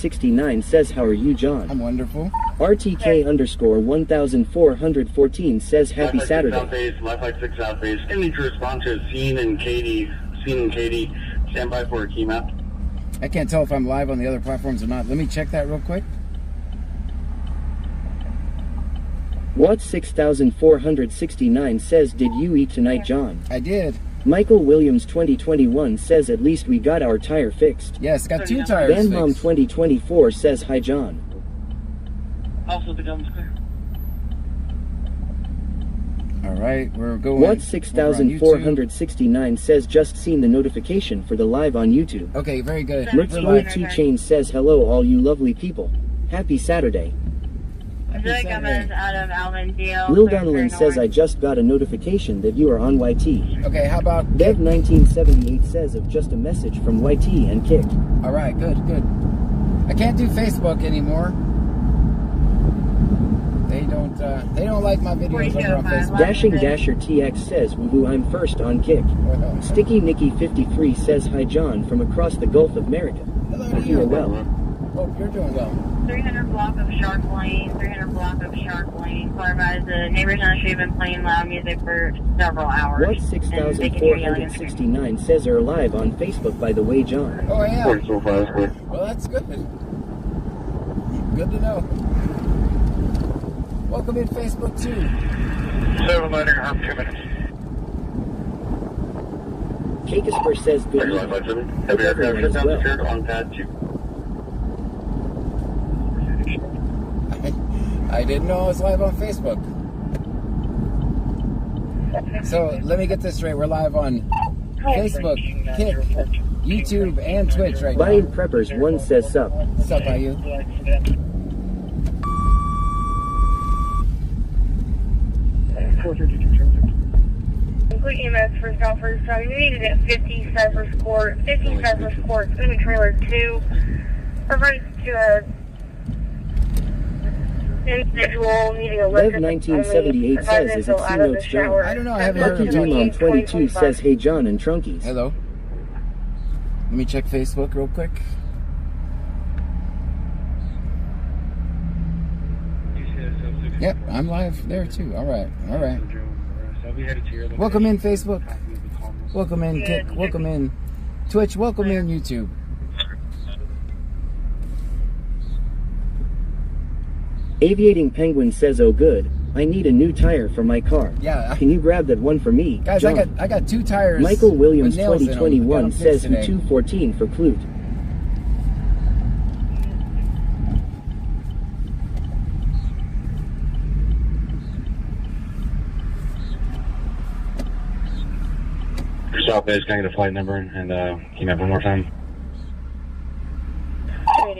1469 says, how are you, John? I'm wonderful. RTK underscore 1414 says, happy Saturday. Left 6 south base. Any to respond to Scene and Katie. Stand by for a key map. I can't tell if I'm live on the other platforms or not. Let me check that real quick. Watt 6469 says, did you eat tonight, John? I did. Michael Williams 2021 says, at least we got our tire fixed. Yes, got 2 tires Van Mom fixed. 2024 says, hi, John. Also, the gun's clear. All right, we're going. Watt 6469 says, just seen the notification for the live on YouTube. Okay, very good. Mertz 2 Chain says, hello all you lovely people. Happy Saturday. Happy Saturday. Out of Almondale. Lil Donalyn says, I just got a notification that you are on YT. Okay, how about Dev 1978 says, of just a message from YT and Kick. All right, good. I can't do Facebook anymore. They don't like my videos over on Facebook. Dashing Dasher TX says, woohoo, I'm first on Kick. Sticky Nicky 53 says, hi John from across the Gulf of America. Hello to Hope you. you're well. Hope you're doing well. 300 block of Shark Lane. 300 block of Shark Lane. Clarify the neighbors on the street have been playing loud music for several hours. Watt 6469 says, are live on Facebook, by the way, John. Oh yeah. 405. Well, that's good. Good to know. Welcome in Facebook too. 7 landing arm 2 minutes. Kakesper says, good Heavy evening. Heavy aircraft Everyone is shut down well. secured on pad 2. I didn't know I was live on Facebook. So let me get this straight. We're live on Facebook, Kick, YouTube, and Twitch right now. Lion Preppers 1 says, sup. What's up, IU? Include EMS for Southwest. So you needed at 50 Cypress Court. 50 Cypress Court. It's going to be trailer 2. Refers to a individual needing a lift. Lev 1978 says, is it C-Notes John? I don't know. I haven't heard Lucky of Mom it. 22 says, hey John and Trunkies. Hello. Let me check Facebook real quick. Yep, I'm live there too. All right. Welcome in Facebook. Welcome in Kick. Welcome in Twitch. Welcome in YouTube. Aviating Penguin says, oh good, I need a new tire for my car. Yeah. Can you grab that one for me, Guys, John? I got 2 tires. Michael Williams with nails in 'em. 2021 I got 'em says, fixed who today. 214 for Clute. South base, can I get a flight number and key map one more time?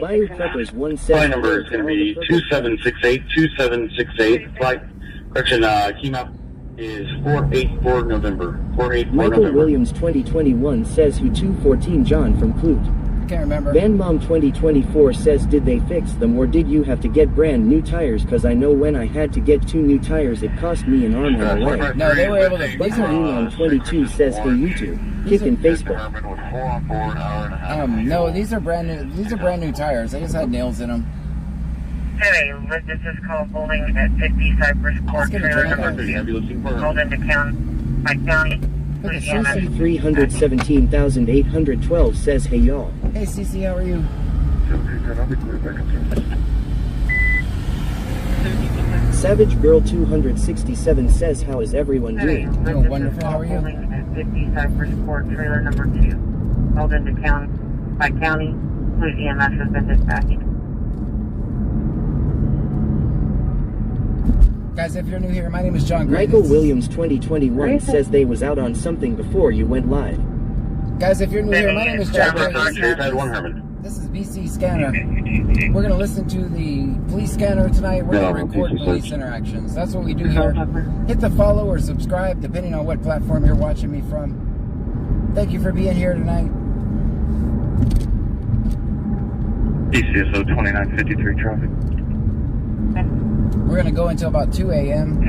Bayou Preppers 1 says, Flight number is going to be 2768. 2768. Flight, correction, key map is 484 November. 484 Michael November. Williams 2021 says, who 214 John from Clute. I can't remember. Van Mom 2024 says, did they fix them or did you have to get brand new tires? Cause I know when I had to get 2 new tires it cost me an arm and a leg. No, they were able to. These Michael are, Mom 22 says, hey YouTube, Kick and Facebook. no, these are brand new. These are brand new tires. They just had nails in them. Hey, this is call holding at 50 Cypress Court. Let's get a Trailer drink number on 2. Called into county. Look at CC 317,812 says, hey y'all. Hey, CC, how are you? Savage Girl 267 says, how is everyone doing? Doing wonderful. How are you? Holding at 50 Cypress Court. Trailer number 2. Called into county. Include EMS has been dispatched. Guys, if you're new here, my name is John Gray. Michael Williams 2021 says they was out on something before you went live. Guys, if you're new here, my name is John Gray. This is BC Scanner. We're going to listen to the police scanner tonight. We're going to record police interactions. That's what we do here. Hit the follow or subscribe, depending on what platform you're watching me from. Thank you for being here tonight. DCSO 2953 traffic. We're going to go until about 2 a.m.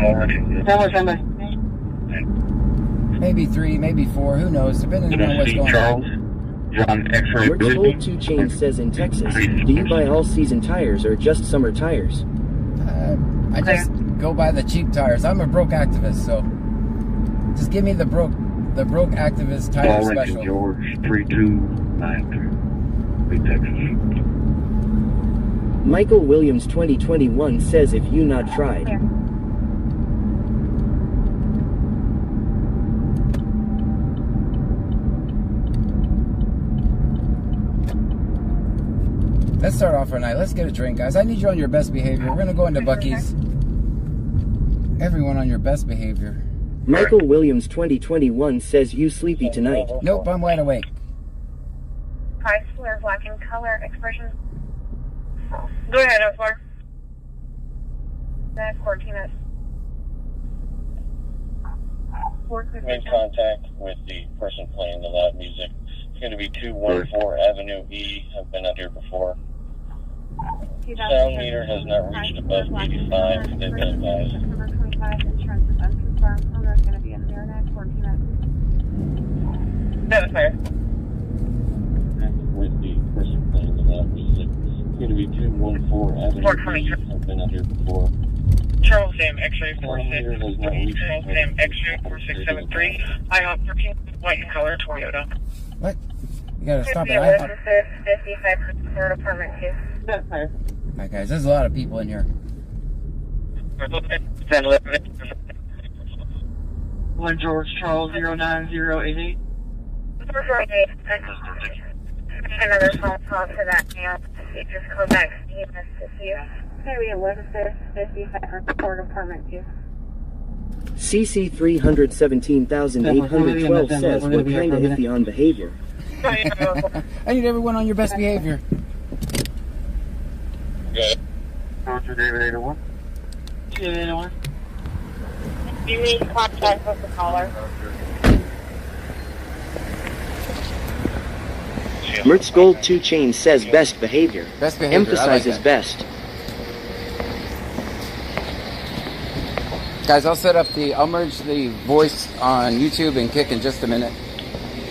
Maybe 3, maybe 4. Who knows? Depending on what's going Charles. on. John X-ray. Mertz Gold 2 Chain says in Texas, do you buy all season tires or just summer tires? I just go buy the cheap tires. I'm a broke activist, so just give me the broke activist tire special. George 3293, Texas. Michael Williams 2021 says if you not tried. Let's start off our night. Let's get a drink, guys. I need you on your best behavior. We're gonna go into Buc-ee's. Everyone on your best behavior. Michael Williams 2021 says you sleepy tonight. Nope, I'm wide awake. Price, clear, black in color, expression. Go ahead, Oscar. That's 14 minutes. Made contact with the person playing the loud music. It's going to be 214 Avenue E. I've been out here before. Sound meter has not reached above 85. They've been advised. Number 25, insurance is unconfirmed. Owner is going to be in there next 14 minutes. That's fair. With the person playing the loud music. It's going to be 214 Avenue E. I've been out here before. Charles Dam X-ray 46. Charles Dam X-ray 4673. IHOP 13, white in color, Toyota. What? You gotta stop it. 55 apartment 2. That's fair. Alright, guys, there's a lot of people in here. One George Charles 09088. Another phone call to that now. You just call back. He missed it you. Maybe Elizabeth 55 Report Apartment 2. CC 317,812 says we're kinda iffy on behavior. I need everyone on your best behavior. Good. Roger, David 801. David 801. You need contact with the caller. Mertz Gold 2 Chain says best behavior. Best behavior. Emphasizes I like that. best. Guys, I'll merge the voice on YouTube and Kick in just a minute.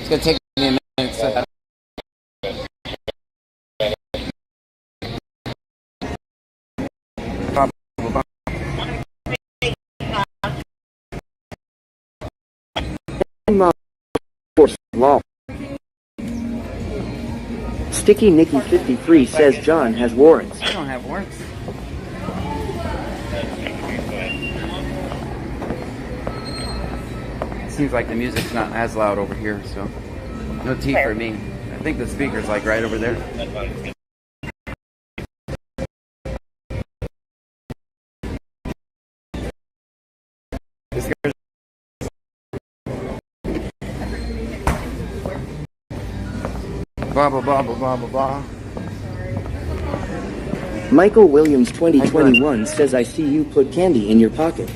It's gonna take me a minute. So Sticky Nicky 53 says John has warrants. I don't have warrants. Seems like the music's not as loud over here, so no tea for me. I think the speaker's like right over there. Blah blah blah blah blah blah blah. Michael Williams 2021 says I see you put candy in your pocket.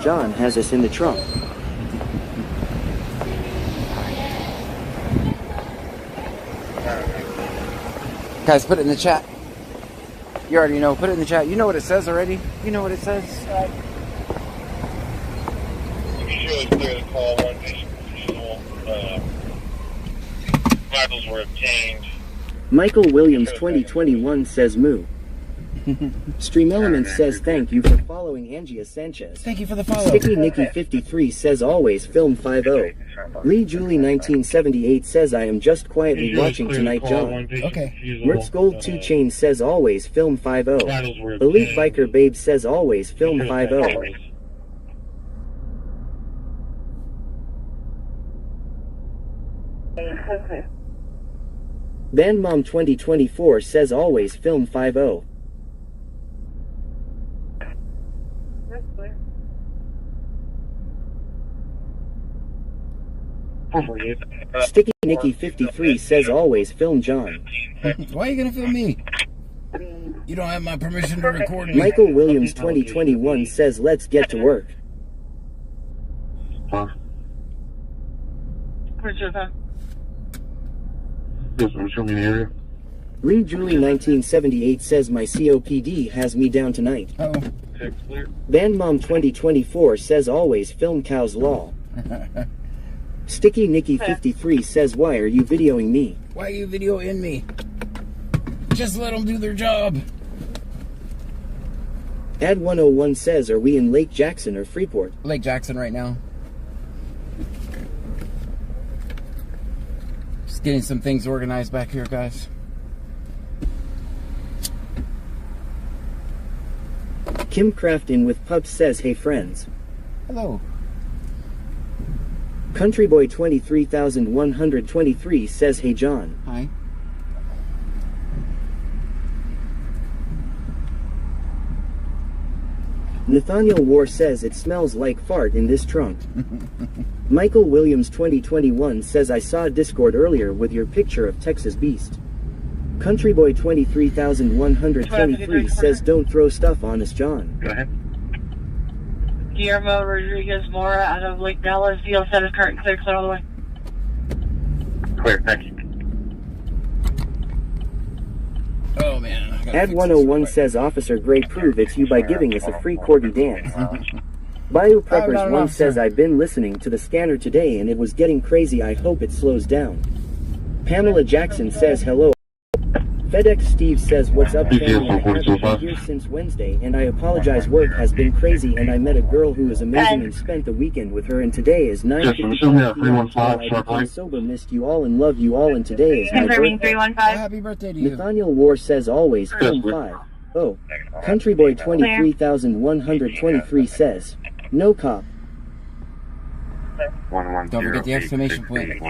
John has us in the trunk. Guys, put it in the chat. You already know. Put it in the chat. You know what it says already? You know what it says? Usually clear the call. One additional vitals were obtained. Michael Williams 2021 says moo. Stream Elements says thank you for following Angia Sanchez. Thank you for the follow. Sticky Nicky 53 says always film 50. Lee Julie 1978 says I am just quietly watching tonight, John. Okay. Mertz Gold 2 Chain says always film 50. Elite Biker Babe says always film 50. Van Mom 2024 says always film 50. Sticky Nicky 53 says always film John. Why are you gonna film me? You don't have my permission to record me. Michael Williams 2021 says let's get to work. Huh? Where's your phone? Yes, I'm showing me the area. Reed Julie 1978 says my COPD has me down tonight. Oh. Text clear. Band Mom 2024 says always film cows law. Sticky Nikki 53 says why are you videoing me? Why are you videoing me? Just let them do their job. Ad 101 says are we in Lake Jackson or Freeport? Lake Jackson right now. Just getting some things organized back here, guys. Kim Crafton with Pups says hey friends. Hello. Country Boy 23123 says hey John. Hi. Nathaniel War says it smells like fart in this trunk. Michael Williams 2021 says I saw Discord earlier with your picture of Texas Beast. Country Boy 23123 says don't throw stuff on us John. Go ahead. Guillermo Rodriguez Mora out of Lake Dallas. VL set is current clear all the way. Clear, thank you. Oh man. Ad 101 says Officer Gray prove it's you by giving us a free corgi dance. Bayou Preppers 1 says I've been listening to the scanner today and it was getting crazy, I hope it slows down. Pamela Jackson says hello. FedEx Steve says what's up family, I haven't been here since Wednesday and I apologize, work has been crazy and I met a girl who is amazing and spent the weekend with her and today is 9:55 p.m. I became sober, missed you all and love you all and today is my birthday. 315. Happy birthday to you. Nathaniel War says always film 5. Oh. Country Boy 23123 says no cop. Don't forget the exclamation point.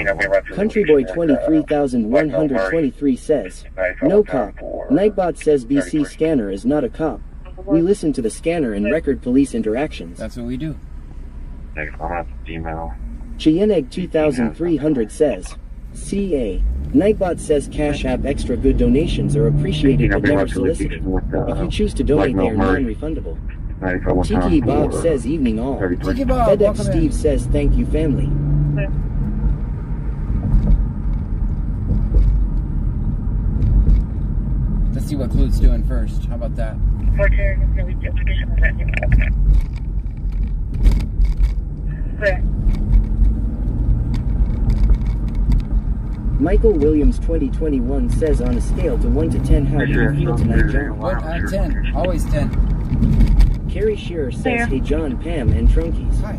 Country Boy 23123 says no cop. Nightbot says BC scanner is not a cop. We listen to the scanner and record police interactions. That's what we do. Chieneg 2300 says CA. Nightbot says Cash App extra good donations are appreciated but never solicited. If you choose to donate, they are non-refundable. Tiki Bob says evening all. Tiki Bob, FedEx Steve says thank you family. Let's see what Clute's doing first. How about that? Michael Williams 2021 says on a scale to 1 to 10 how do you feel tonight John? What? 10. Always 10. Carrie Shearer says hey John, Pam, and Trunkies. Hi.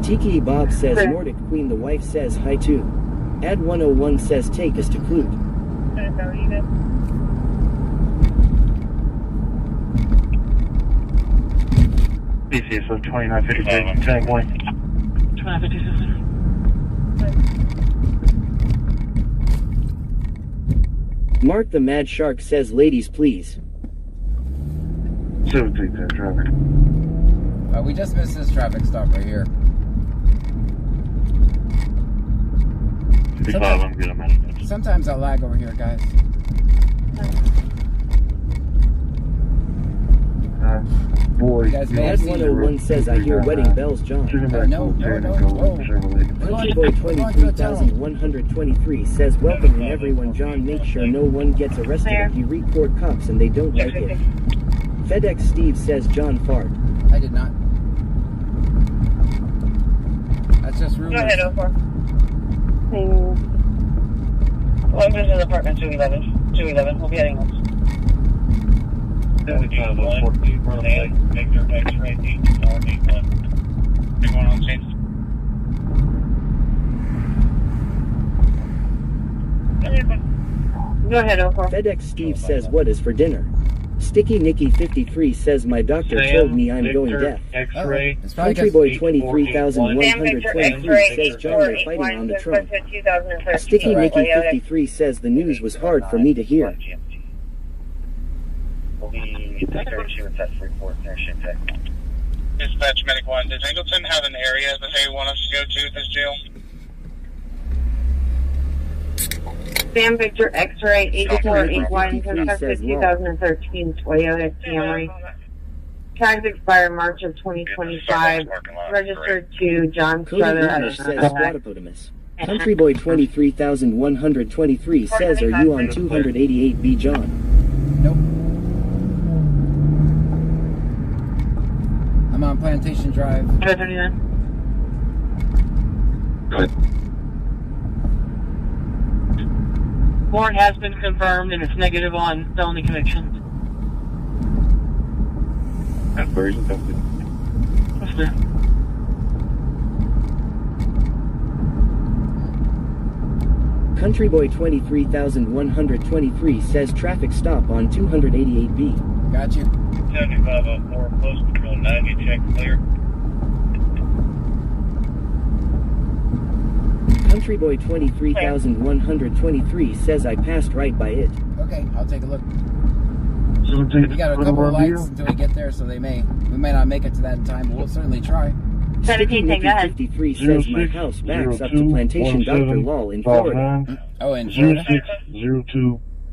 Tiki Bob says Nordic Queen the wife says hi too. Ad 101 says take us to Clute. BC, so 2953, 10 point. 2956. Mark the Mad Shark says ladies please. 737 traffic. We just missed this traffic stop right here. 55, I'm good, I'm out. Sometimes I'll lag over here, guys. Boy, You guys may Ad have seen 101 says I hear wedding bells John. No. Whoa. Country Boy 23123 says welcome and everyone John, make sure no one gets arrested if you report cops and they don't like it. FedEx Steve says John fart. I did not. That's just rumors. Go ahead, 04. Well, I'm just in apartment 211. 211. We'll be heading home. Victor X-ray 8481. You're going on scene? Go ahead, 04. FedEx Steve says what is for dinner? Sticky Nikki 53 says my doctor told me I'm going deaf. X-ray. It's probably Country because Boy 23123 says John they're fighting on the trunk. Sticky Nikki 53 says the news was hard for me to hear. We'll be 32 at Freeport, near Shintek. Dispatch Medic 1, does Angleton have an area that they want us to go to at this jail? Sam Victor X-ray 8481 53 says 2013 Toyota Camry. Tags expire March of 2025. Registered to John Cody Struther. English says Squatopotamus. Country Boy 23,123 says, are you on 288B, John? Nope. I'm on Plantation Drive. 539. Good. Warrant has been confirmed and it's negative on felony convictions. That's very interesting. That's clear. Country Boy 23,123 says traffic stop on 288B. Got you. 7504, Post Control 90, check clear. Country Boy 23,123 says I passed right by it. Okay, I'll take a look. We got a couple of lights until we get there, so we may not make it to that in time, but we'll certainly try. Sticky Nicky 53 says my house backs up to Plantation Dr. Lal in Florida. Oh, in Florida?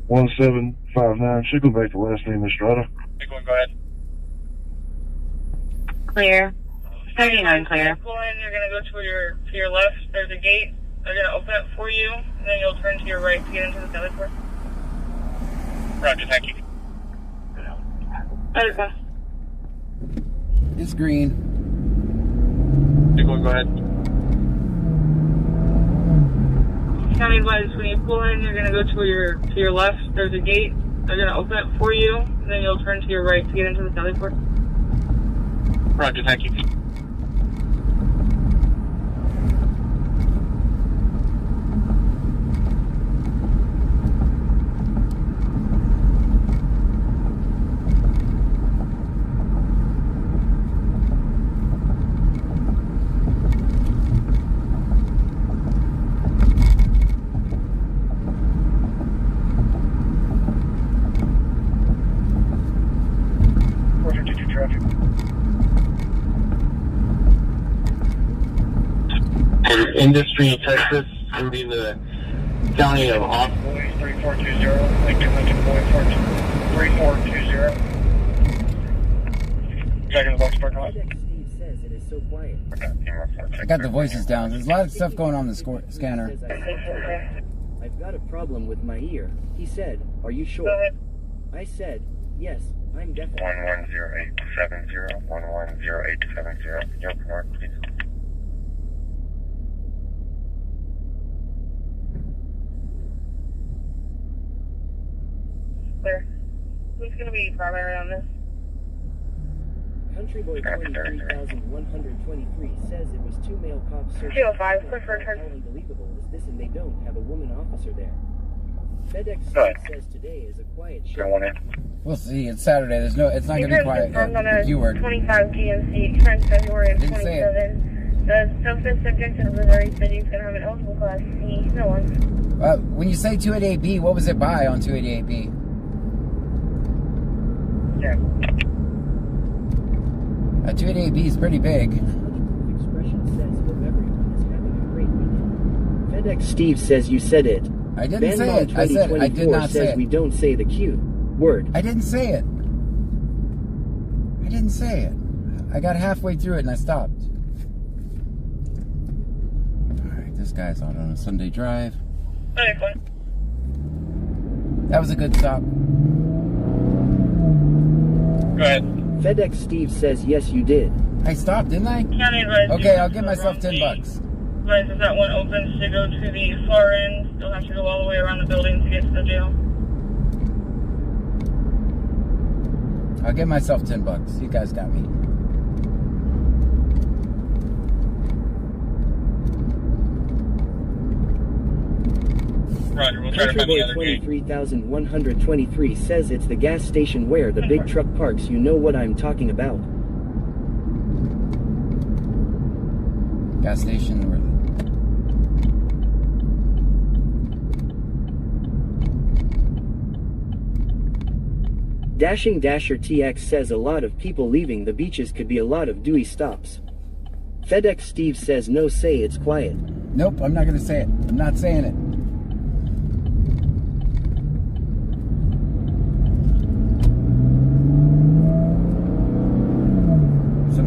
06021759. Should go back to last name Estrada. Big one, go ahead. Clear. 39 clear. Pull in, you're going to go to your left. There's a gate. They're going to open it for you, and then you'll turn to your right to get into the other door. Roger, thank you. Okay. It's green. Big one, go ahead. County advice, when you pull in, you're going to go to your left. There's a gate. They're going to open it for you, and then you'll turn to your right to get into the other door. Roger, thank you. Industry, Texas, including the county of Austin. 3420, Lake 3420. Back in the box parking lot. Steve says it is so quiet. I got the voices down. There's a lot of stuff going on in the scanner. I've got a problem with my ear. He said, are you sure? I said, yes, I'm definitely. 110870, 110870. Your mark, please. Clear. Who's going to be primary on this? Country Boy 23,123 says it was two male cops searching. 205, clear for a turn. How unbelievable is this, and they don't have a woman officer there. FedEx says today is a quiet show. We'll see. It's Saturday. It's not going to be quiet. Keyword. 25 GMC, current February of Didn't say it. 27. The suspect subject in Missouri said he's going to have an eligible class C. No one. When you say 288B, what was it by on 288B? Yeah. 288B is pretty big. Expression says hope everyone is having a great weekend. FedEx Steve says you said it. I didn't say it. I said I did not say says it. we don't say the Q word. I didn't say it. I didn't say it. I got halfway through it and I stopped. Alright, this guy's on a Sunday drive. Okay, fine. That was a good stop. Go ahead. FedEx Steve says yes you did. I stopped, didn't I? County advice. Okay, I'll give myself $10. Advice is that one opens to go to the far end. You'll have to go all the way around the building to get to the jail. I'll give myself $10. You guys got me. Roger, we'll try to Country find the Boy other gate. 23,123 says it's the gas station where the big truck parks. You know what I'm talking about. Gas station. Dashing Dasher TX says a lot of people leaving the beaches could be a lot of Dewey stops. FedEx Steve says no, say it's quiet. Nope, I'm not going to say it. I'm not saying it.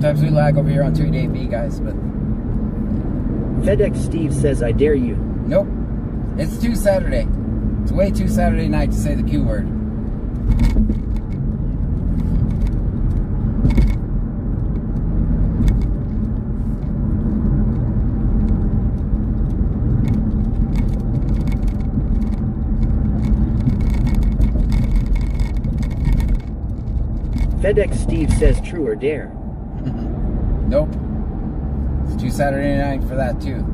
Sometimes we lag over here on 288B, guys, but... FedEx Steve says, I dare you. Nope. It's too Saturday. It's way too Saturday night to say the Q word. FedEx Steve says, true or dare. Nope. It's too Saturday night for that, too.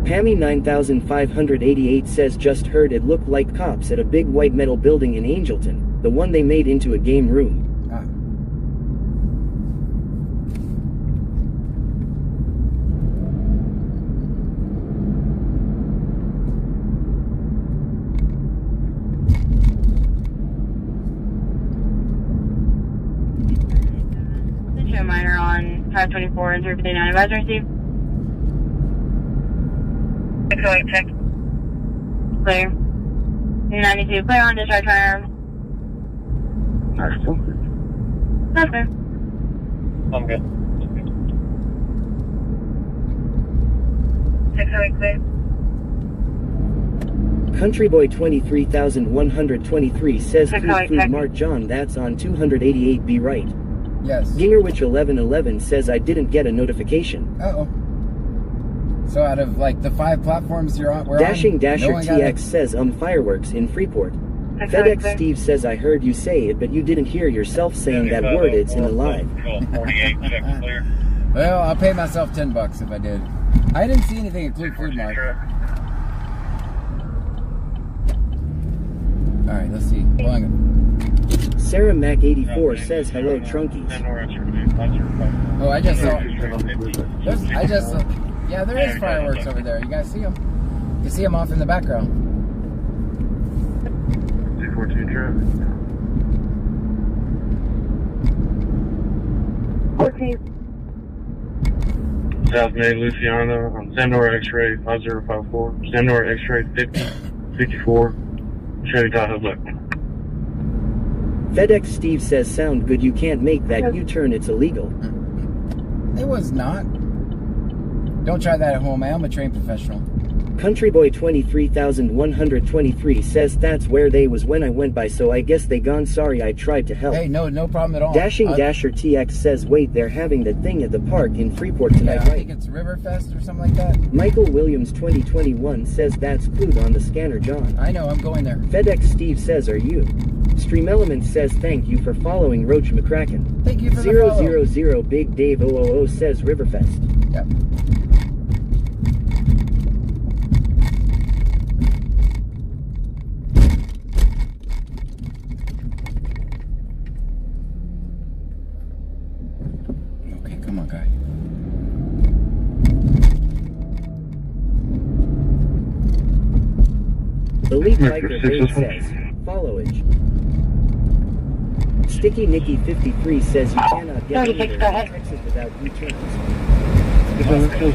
Pammy 9588 says, just heard it looked like cops at a big white metal building in Angelton, the one they made into a game room. Ah. Show minor on 524 and 359 advisory, Steve. Check. Clear. 92, clear on discharge firearm. That's clear. I'm good. 608 clear. Country Boy 23123 says, Food Mart John, that's on 288B right. Yes. Gingerwich 1111 says, I didn't get a notification. Uh-oh. So out of like the 5 platforms we're Dashing on, Dasher no TX says, fireworks in Freeport. FedEx Steve says, I heard you say it, but you didn't hear yourself saying that word. It's in the live. 48, check clear. Well, I'll pay myself $10 if I did. I didn't see anything include Food Mart. All right, let's see. Hold on. Sarah Mac 84 says, hello, Trunkies. Oh, I just saw. Yeah, there is fireworks over there. You guys see them? You can see them off in the background. 242 traffic. 14. South May, Luciana, on Sam Nora X-ray 5054. Sam Nora X-ray 5054. Chevy Tahoe Black. FedEx Steve says, sound good, you can't make that U-turn, it's illegal. It was not. Don't try that at home. I am a trained professional. Country Boy 23123 says, that's where they was when I went by, so I guess they gone. Sorry, I tried to help. Hey, no problem at all. Dashing Dasher TX says, wait, they're having that thing at the park in Freeport tonight, I right? think it's Riverfest or something like that. Michael Williams 2021 says, that's clued on the scanner, John. I know, I'm going there. FedEx Steve says, are you? Stream Element says, thank you for following Roach McCracken. Thank you for the follow. 000 Big Dave 000 says, Riverfest. Yep. Okay, come on, guy. The lead biker Dave says, followage. Sticky Nicky 53 says you cannot get 36, go ahead. exit without U-turns.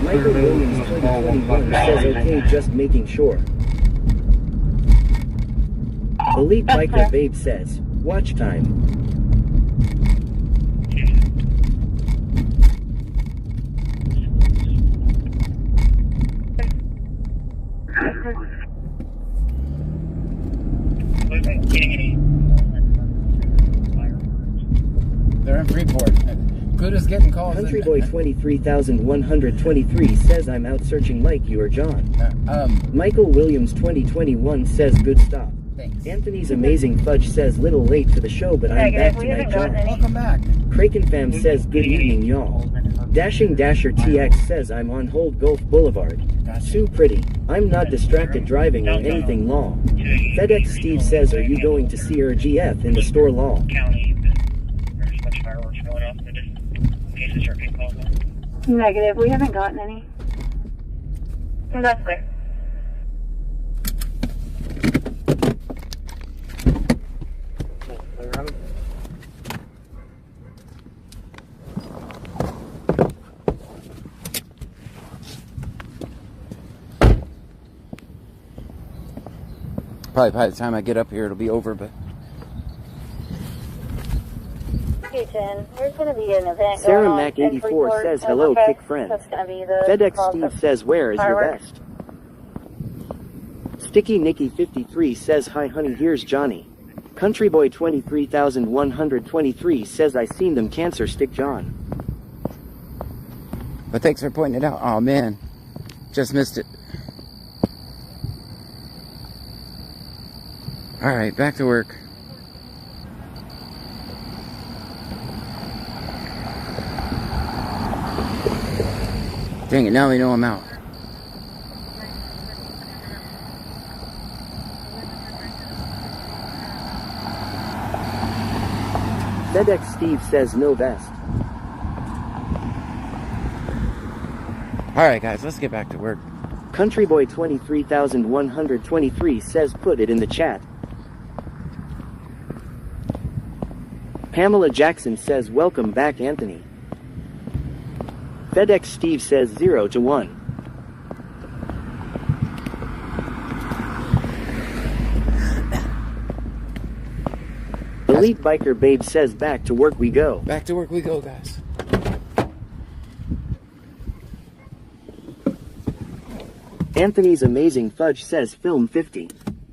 Michael Williams 2021 says, okay, just making sure. The lead biker Babe says, watch time. They're in Freeport. Good as getting calls. Country Boy 23123 says, I'm out searching like you or John. Michael Williams 2021 says, good stop. Thanks. Anthony's Amazing Fudge says, little late for the show, but I'm back tonight, John. Welcome back. Kraken Fam says, good evening, y'all. Dashing Dasher TX says, I'm on Hold Gulf Boulevard. Sue Pretty, I'm not distracted driving or anything law. FedEx Steve says, are you going to see her GF in the store law? Negative, we haven't gotten any. That's clear. Probably by the time I get up here, it'll be over, but... There's going to be an event Sarah going on Mac in 84 Freeport. says, hello, Okay. kick friend. That's going to be the FedEx cause Steve of says, where is your fireworks. vest? Sticky Nicky 53 says, hi honey, here's Johnny. Country Boy 23,123 says, I seen them cancer stick John. But thanks for pointing it out. Oh man, just missed it. Alright, back to work. Dang it, now they know I'm out. FedEx Steve says, no vest. Alright guys, let's get back to work. Country Boy 23,123 says, put it in the chat. Pamela Jackson says, welcome back Anthony. FedEx Steve says 0 to 1. Elite Biker Babe says, back to work we go. Back to work we go, guys. Anthony's Amazing Fudge says, film 50.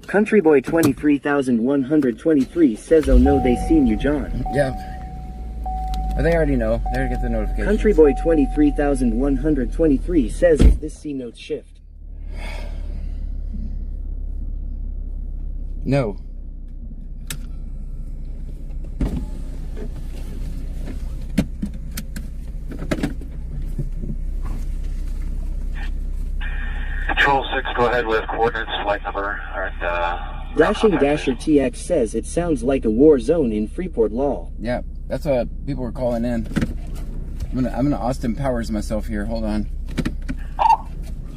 Country Boy 23,123 says, oh no, they seen you John. Yeah. But they already know. They already get the notification. Country Boy 23,123 says, is this C note shift? No. Control 6, go ahead with coordinates, flight number. Dashing Dasher TX says, it sounds like a war zone in Freeport Law. Yeah, that's what people were calling in. I'm gonna Austin Powers myself here. Hold on.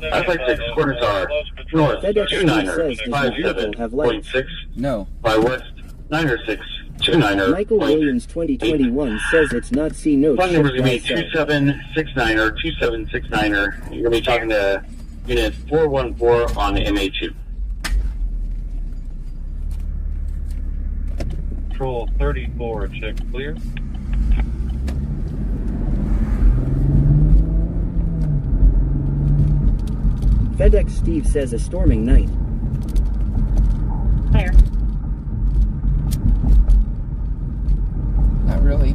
Flight 6, coordinates are north FedEx 29er, says, does your vehicle have lights? 57.6, No. by west 96, 29er. Michael Williams 2021 says it's not C note Flight shift. number's gonna be Guy said. 2769er, 2769er. You're gonna be talking to unit 414 on MA2. Control 34, check clear. FedEx Steve says, a storming night. Clear. Not really.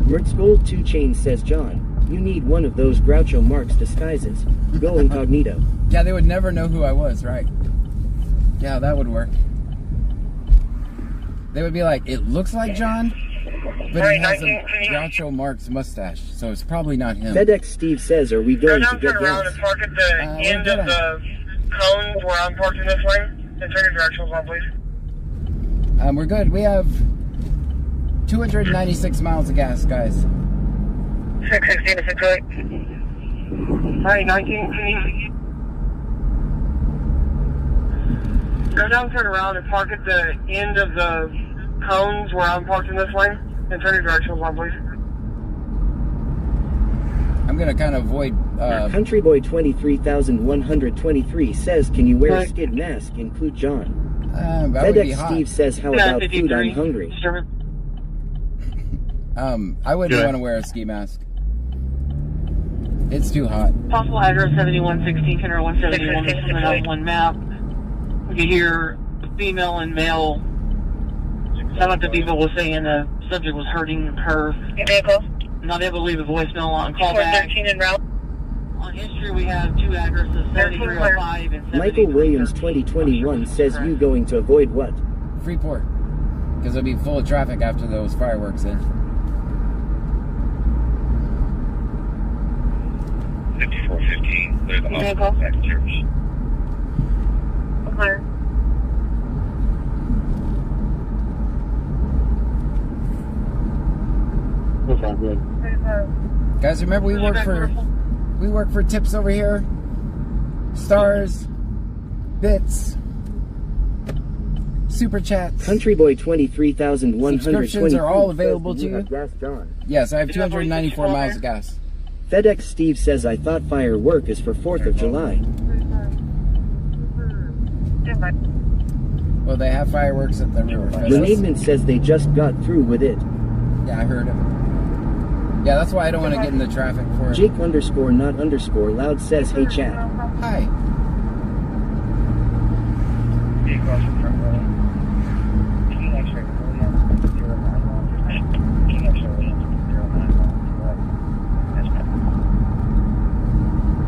Mertz Gold 2 Chain says, John, you need one of those Groucho Marx disguises. Go incognito. Yeah, they would never know who I was, right? Yeah, that would work. They would be like, it looks like John, but he has a Groucho Marx mustache, so it's probably not him. FedEx Steve says, are we Go going to down, get turn around, gas? and park at the end we're of the cones where I'm parked in this lane. And turn your directionals on, please. We're good. We have 296 miles of gas, guys. 616 to 608. Alright, 19, can you... Go down, turn around, and park at the end of the cones where I'm parked in this lane. And turn your directionals on, please. I'm gonna kind of avoid. Country Boy 23,123 says, can you wear a skid mask? Include John. That would be FedEx hot. Steve says, how about food? I'm hungry. I wouldn't want to wear a ski mask. It's too hot. Possible address 7116 or 171 is something on one map. We can hear female and male. Sound like the people was saying the subject was hurting her. Vehicle. Not able to leave a voicemail on callback. 13 en route. On history, we have two addresses, 7305 and 73. Michael Williams 2021 says, you going to avoid what? Freeport. Because it'll be full of traffic after those fireworks end. 5415, clear the Vehicle. back to service. Clear. That's all good. Guys, remember we work for We work for tips over here. Stars, bits, super chats. Country Boy 23,123. Subscriptions are all available to you. Gas, John. Yes, I have 294 miles of gas. FedEx Steve says I thought firework is for 4th of July. Well, they have fireworks at the river. Renadman says they just got through with it. Yeah, I heard of it. Yeah, that's why I don't want to get in the traffic for it. Jake _ not _ loud says, hey chat. Hi.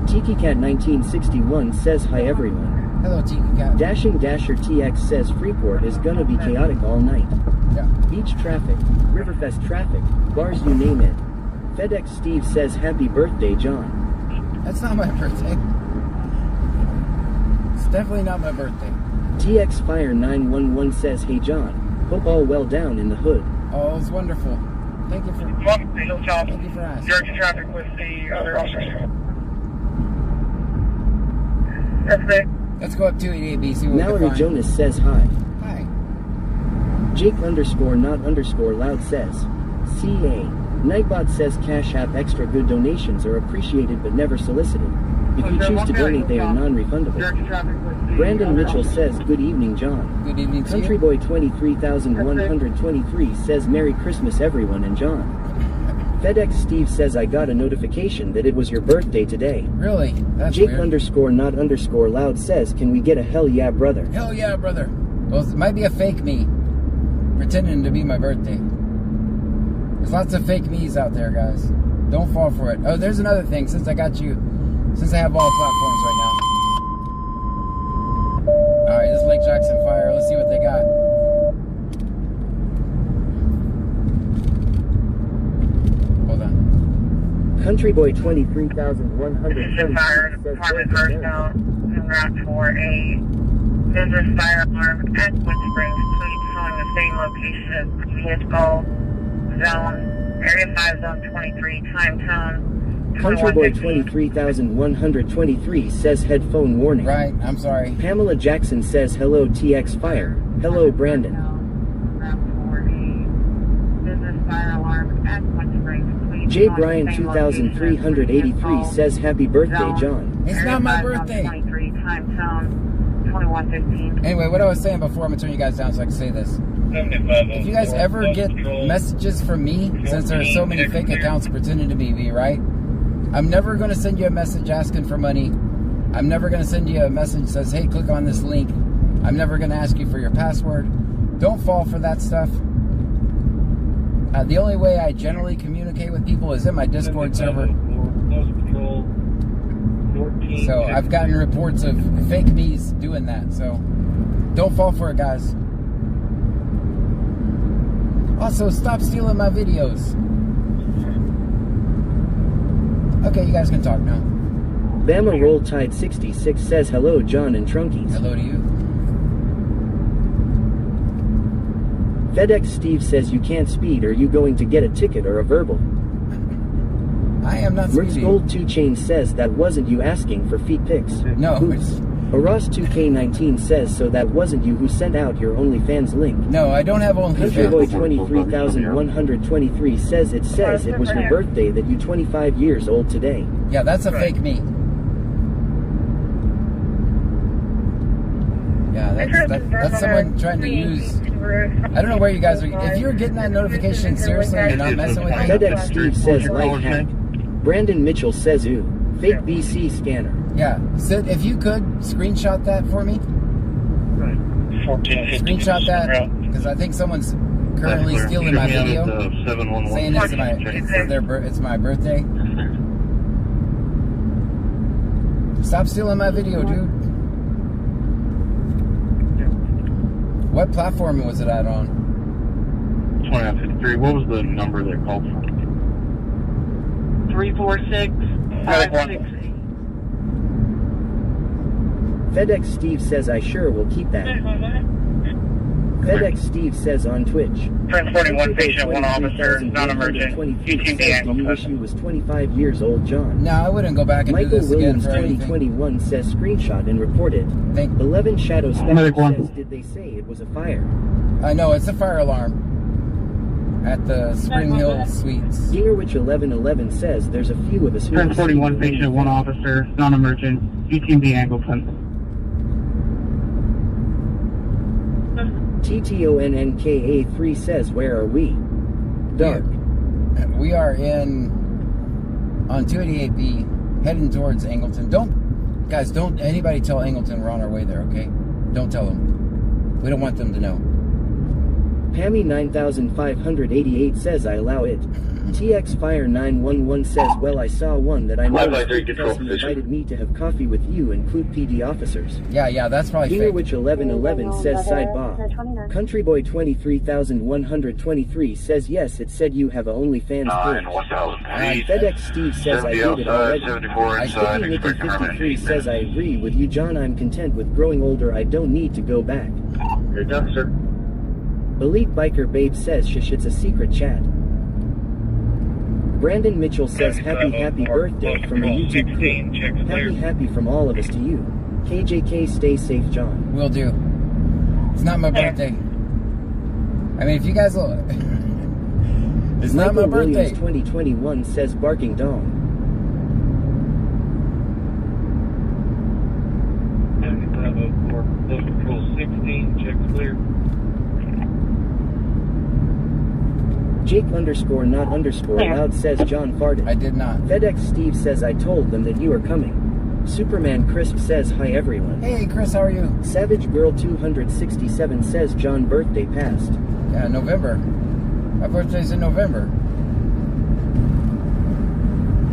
Tiki Cat 1961 says hi everyone. Hello, Tiki Cat. Dashing Dasher TX says Freeport is gonna be chaotic all night. Yeah. Beach traffic, Riverfest traffic, bars you name it. FedEx Steve says happy birthday John. That's not my birthday. It's definitely not my birthday. TX Fire 911 says hey John. Hope all well down in the hood. Oh, it's wonderful. Thank you for Welcome to Hilltop. Thank you for asking. Directing traffic with the other officers. Let's go up 288B, see what we Mallory can find. Jonas says hi. Hi. Jake _ not _ loud says CA. Nightbot says Cash App extra good donations are appreciated but never solicited. If you choose to donate, they are non-refundable. Brandon Mitchell says good evening John. Good evening to Country you. Boy 23,123 says Merry Christmas everyone and John. FedEx Steve says I got a notification that it was your birthday today. Really? That's Jake weird. _ not _ loud says can we get a hell yeah brother? Hell yeah, brother. Well, it might be a fake me pretending to be my birthday. There's lots of fake me's out there, guys. Don't fall for it. Oh, there's another thing. Since I got you, since I have all platforms right now. All right, this is Lake Jackson Fire. Let's see what they got. Hold on. Country Boy 23,123 Fire department personnel en route for a business fire alarm at Wood Springs. Please showing the same location as previous call. Zone, area 5, zone 23, time tone. Country Boy 23,123 says headphone warning. Right, I'm sorry. Pamela Jackson says hello TX Fire. Hello Brandon. J Bryan 2383 says happy birthday John. It's not my birthday. 23, time tone, 2115. Anyway, what I was saying before, I'm going to turn you guys down so I can say this. If you guys ever get messages from me, since there are so many fake accounts pretending to be me, right? I'm never going to send you a message asking for money. I'm never going to send you a message that says, hey, click on this link. I'm never going to ask you for your password. Don't fall for that stuff. The only way I generally communicate with people is in my Discord server. So I've gotten reports of fake me's doing that. So don't fall for it, guys. Also, stop stealing my videos. Okay, you guys can talk now. Bama Roll Tide 66 says hello John and Trunkies. Hello to you. FedEx Steve says you can't speed. Are you going to get a ticket or a verbal? I am not Rick's speeding. Gold 2 Chain says that wasn't you asking for feet pics. No. Oops. Ross 2K19 says so that wasn't you who sent out your OnlyFans link. No, I don't have Country Boy OnlyFans. 23,123 says it was your birthday that you 25 years old today. Yeah, that's a fake me. Yeah, that's someone trying to use. I don't know where you guys are. If you're getting that notification seriously and you're not messing with me. FedEx Steve says life hack. Brandon Mitchell says ooh. Fake BC scanner. Yeah, Sid, if you could screenshot that for me. Screenshot that, because I think someone's currently stealing my video, saying it's my birthday. Stop stealing my video, dude. What platform was it at on? 2953. What was the number they called from? 346-568. FedEx Steve says I sure will keep that. FedEx Steve says on Twitch. Transporting one patient, one officer, non-emergent. 23 says, do you wish you was 25 years old, John? No, I wouldn't go back and Michael do this Williams again for anything. 2021 says screenshot and reported. 11 Shadow Spectre says, did they say it was a fire? I know, it's a fire alarm at the Spring Hill Suites. Dingerwich 1111 says there's a few of us who... Transporting one patient, one officer, non-emergent, UTMB Angleton. TTONNKA3 says, where are we? Dark. We are on 288B, heading towards Angleton. Don't anybody tell Angleton we're on our way there, okay? Don't tell them. We don't want them to know. Pammy 9588 says, I allow it. TX Fire 911 says, well, I saw one that I know because he invited me to have coffee with you and Clute PD officers. Yeah, that's probably fake. Dingerwich 1111 says, sidebar. Country Boy 23123 says, yes, it said you have a OnlyFans page. FedEx Steve says, I did it already. Sticky 53 says, I agree with you, John. I'm content with growing older. I don't need to go back. You're done, sir. Elite Biker Babe says, shush, it's a secret chat. Brandon Mitchell says, happy birthday from a YouTube crew. Happy from all of us to you. KJK, stay safe, John. Will do. It's not my birthday. I mean, if you guys will... It's not my birthday. Williams 2021 says, barking dong. Control 16, check clear. Jake _not_loud says John farted. I did not. FedEx Steve says I told them that you are coming. Superman Crisp says hi everyone. Hey Chris, how are you? Savage Girl 267 says John birthday passed. Yeah, November. My birthday's in November.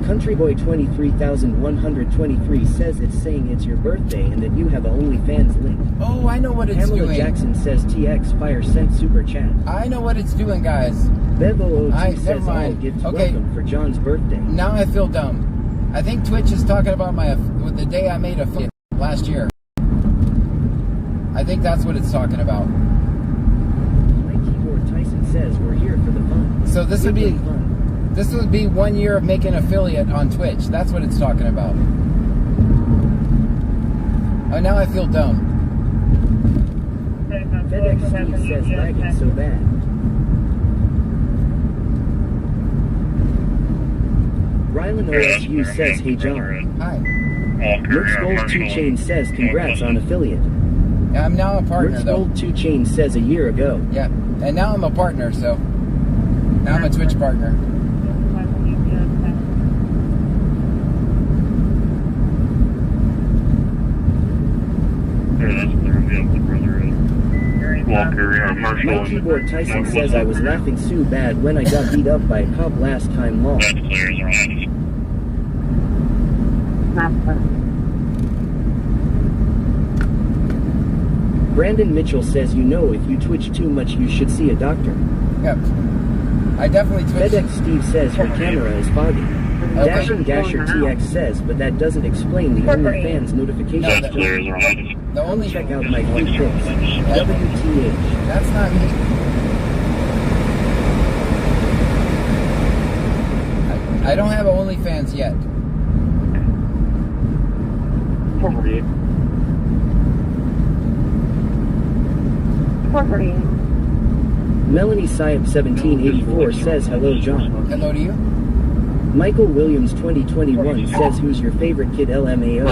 Country Boy 23123 says it's saying it's your birthday and that you have a OnlyFans link. Oh, I know what it's Pamela doing. Jackson says TX Fire sent super chat. I know what it's doing, guys. Bevo02 says all gifts welcome for John's birthday. Now I feel dumb. I think Twitch is talking about the day I made a affiliate last year. I think that's what it's talking about. My keyboard Tyson says we're here for the fun. So this would be fun. This would be 1 year of making affiliate on Twitch. That's what it's talking about. Oh, now I feel dumb. FedEx Steve says lagging so bad. Rylan OSU says, hey John. Hi. Rick's Gold 2 Chain says congrats on affiliate. Yeah, I'm now a partner Rick's though. Gold 2 Chain says a year ago. Yeah, and now I'm a partner, so now I'm a Twitch partner. My keyboard Tyson says I was laughing so bad when I got beat up by a cop last time long. Brandon Mitchell says, you know, if you twitch too much you should see a doctor. Yep. I definitely twitch. FedEx Steve says your camera is foggy. Okay. Dashing Dasher TX says, but that doesn't explain the OnlyFans notifications. The only Check out my few pics. WTH. That's not me. I don't have OnlyFans yet. 448. 448. Melanie Syop 1784 says hello John. Hello to you. Michael Williams 2021 says who's your favorite kid LMAO.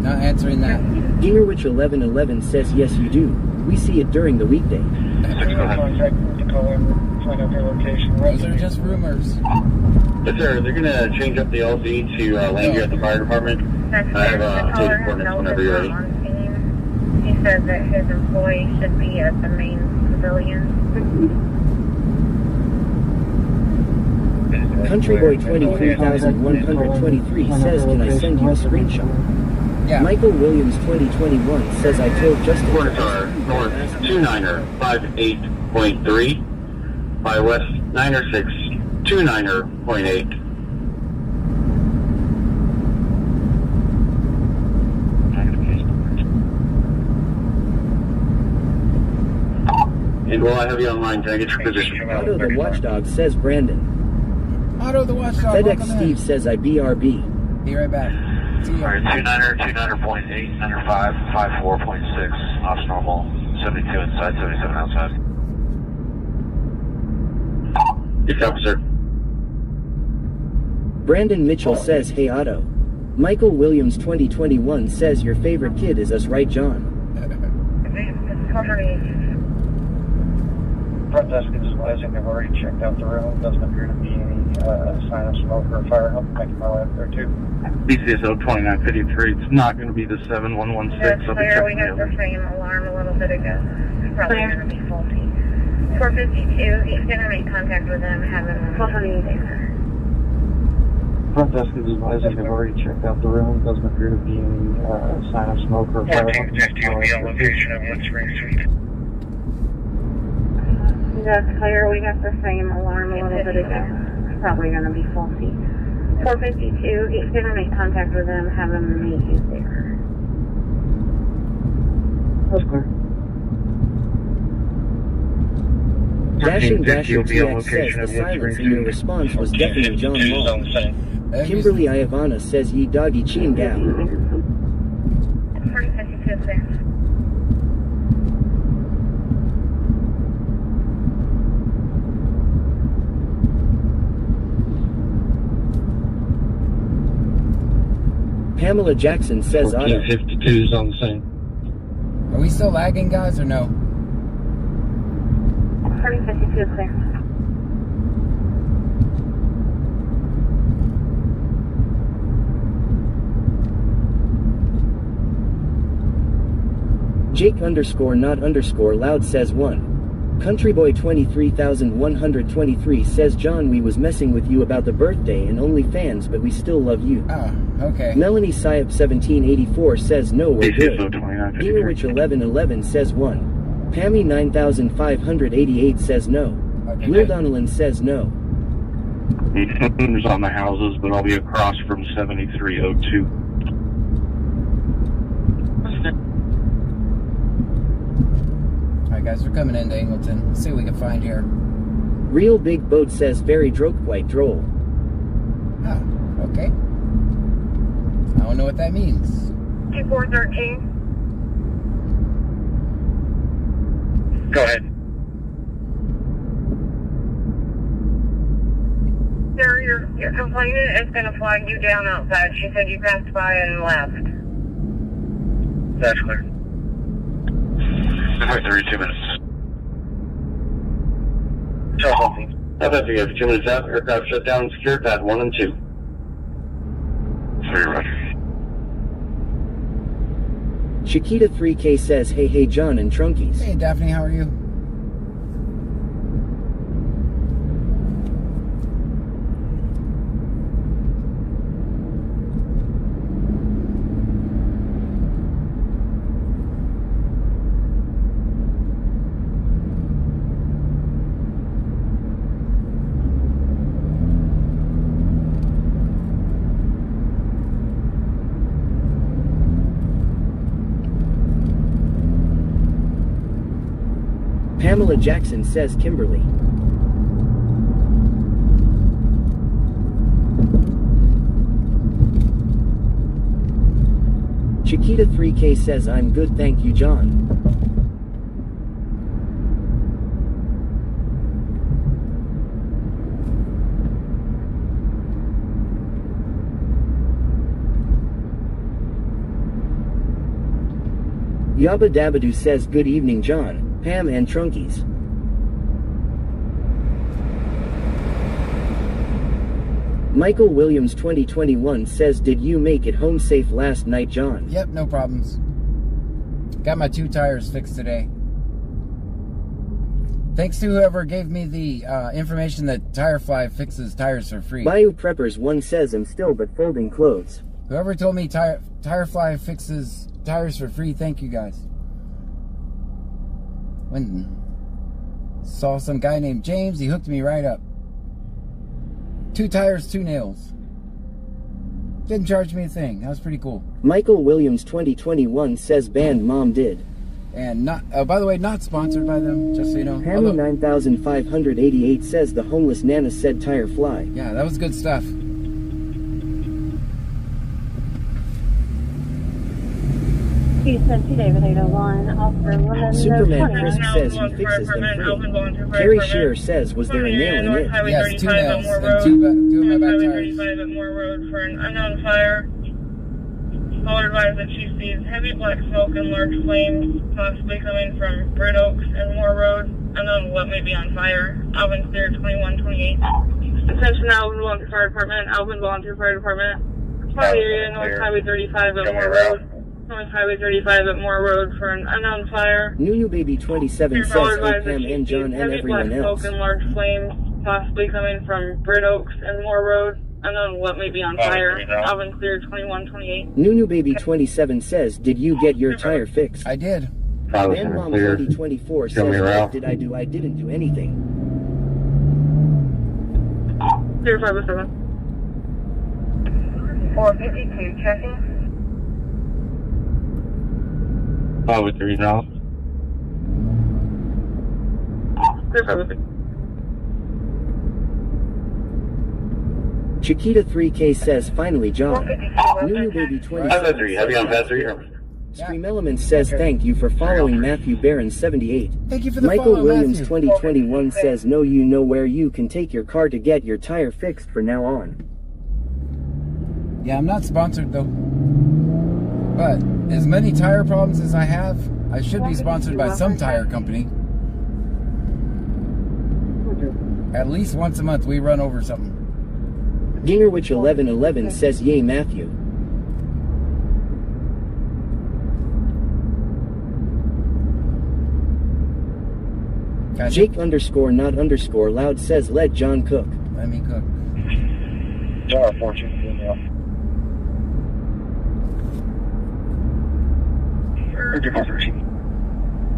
Not answering that. Dingerwich 1111 says yes you do. We see it during the weekday. Those are just rumors. Yes, sir. They're going to change up the LZ to land you at the fire department. I have updated coordinates whenever you're ready. He said that his employee should be at the main pavilion. Country Boy 23123 says can I send you a screenshot? Yeah. Michael Williams 2021 says I told Justin. Coordinates are north 29er 58.3 by west 9er 6 29er.8. And while I have you online, can I get your position? Otto the Watchdog says Brandon. Otto the Watchdog, FedEx welcome Steve in. says I BRB. Be right back. See you. Alright, 29er.8, 905, 54.6, off normal, 72 inside, 77 outside. Yes, officer. Brandon Mitchell says hey Otto. Michael Williams 2021 says your favorite kid is us, right John? Front desk is advising they've already checked out the room. Doesn't appear to be any sign of smoke or fire. I'm making my way up there too. BCSO 2953. It's not going to be the 7116. That's I'll be clear. We checking had the the same alarm a little bit ago. It's probably going to be faulty. 452, he's going to make contact with them, have them there. Front desk is advising they've already checked out the room. Doesn't appear to be any sign of smoke or fire. 1450 will be on location at Wood Spring Suite. That's clear. We got the same alarm a little bit ago. It's probably going to be faulty. 452, he's going to make contact with them, have them meet you there. That's clear. Dashing 1350 will be on TX says location the at Wood silence Spring in your Suite. response was definitely John 2's Law. on the same. Kimberly Iavana says ye doggy cheen gal. 452 clear. Pamela Jackson says Otto. 1452's on the same. Are we still lagging, guys, or no? 452 clear. Jake_not_loud says 1. Countryboy 23123 says John, we was messing with you about the birthday and OnlyFans, but we still love you. Ah, okay. Melanie Syop 1784 says no, we're BCSO good. 2953. Deerwitch 1111 says 1. Pammy 9588 says no. Okay. Will Donnellan says no. There's on the houses, but I'll be across from 7302. Alright, guys, we're coming into Angleton. Let's see what we can find here. Real Big Boat says very quite droll. Oh, okay. I don't know what that means. 2413. Go ahead. Sir, your complainant is going to flag you down outside. She said you passed by and left. That's clear. 32 minutes. So, how about you have 2 minutes out? Aircraft shut down and secured pad 1 and 2. 3 roger. Chiquita 3K says hey John and Trunkies. Hey, Daphne, how are you? Pamela Jackson says Kimberly. Chiquita 3K says I'm good, thank you John. Yabba Dabadoo says good evening John, Pam and Trunkies. Michael Williams 2021 says did you make it home safe last night John? Yep, no problems. Got my 2 tires fixed today. Thanks to whoever gave me the information that Tirefly fixes tires for free. Bayou Preppers 1 says I'm still but folding clothes. Whoever told me Tirefly fixes tires for free, thank you guys. When saw some guy named James, he hooked me right up. 2 tires, 2 nails. Didn't charge me a thing. That was pretty cool. Michael Williams 2021 says band mom did. And not, by the way, not sponsored by them, just so you know. Hammy 9588 says the homeless Nana said tire fly. Yeah, that was good stuff. Houston, David 801, officer woman. Superman Crisp says he fixes them free. Carrie Shearer says, was there a nail in it? Yes, 2 nails and two of my back tires. at Moore Road for an unknown fire. Caller advised that she sees heavy black smoke and large flames, possibly coming from Red Oaks and Moore Road. Unknown what may be on fire. Alvin clear 2128. Attention Alvin Volunteer Fire Department, Alvin Volunteer Fire Department. Fire area North Highway 35 at Moore Road. North Highway 35 at Moore Road for an unknown fire. Nunu Baby 27 says, hey Pam and John and everyone else. Smoke and large flames, possibly coming from Red Oaks and Moore Road. Unknown what may be on fire. Alvin clear 2128. Nunu Baby 27 says, did you get your tire fixed? I did. Man Mom 3024 says, what did I do? I didn't do anything. 0507. 452 checking. 503 now. 0506. Chiquita 3K says, finally John. Nunu Baby 27 503, heavy on pass 3. Stream Elements says, thank you for following Matthew Barron 78. Thank you for the Michael follow, Williams Matthew. 2021 says, no you know where you can take your car to get your tire fixed from now on. Yeah, I'm not sponsored though. But as many tire problems as I have, I should be sponsored by some tire company. At least once a month we run over something. Dingerwich 1111 says, yay Matthew. Gotcha. Jake underscore not underscore loud says, let John cook. Let me cook. John, fortune, email.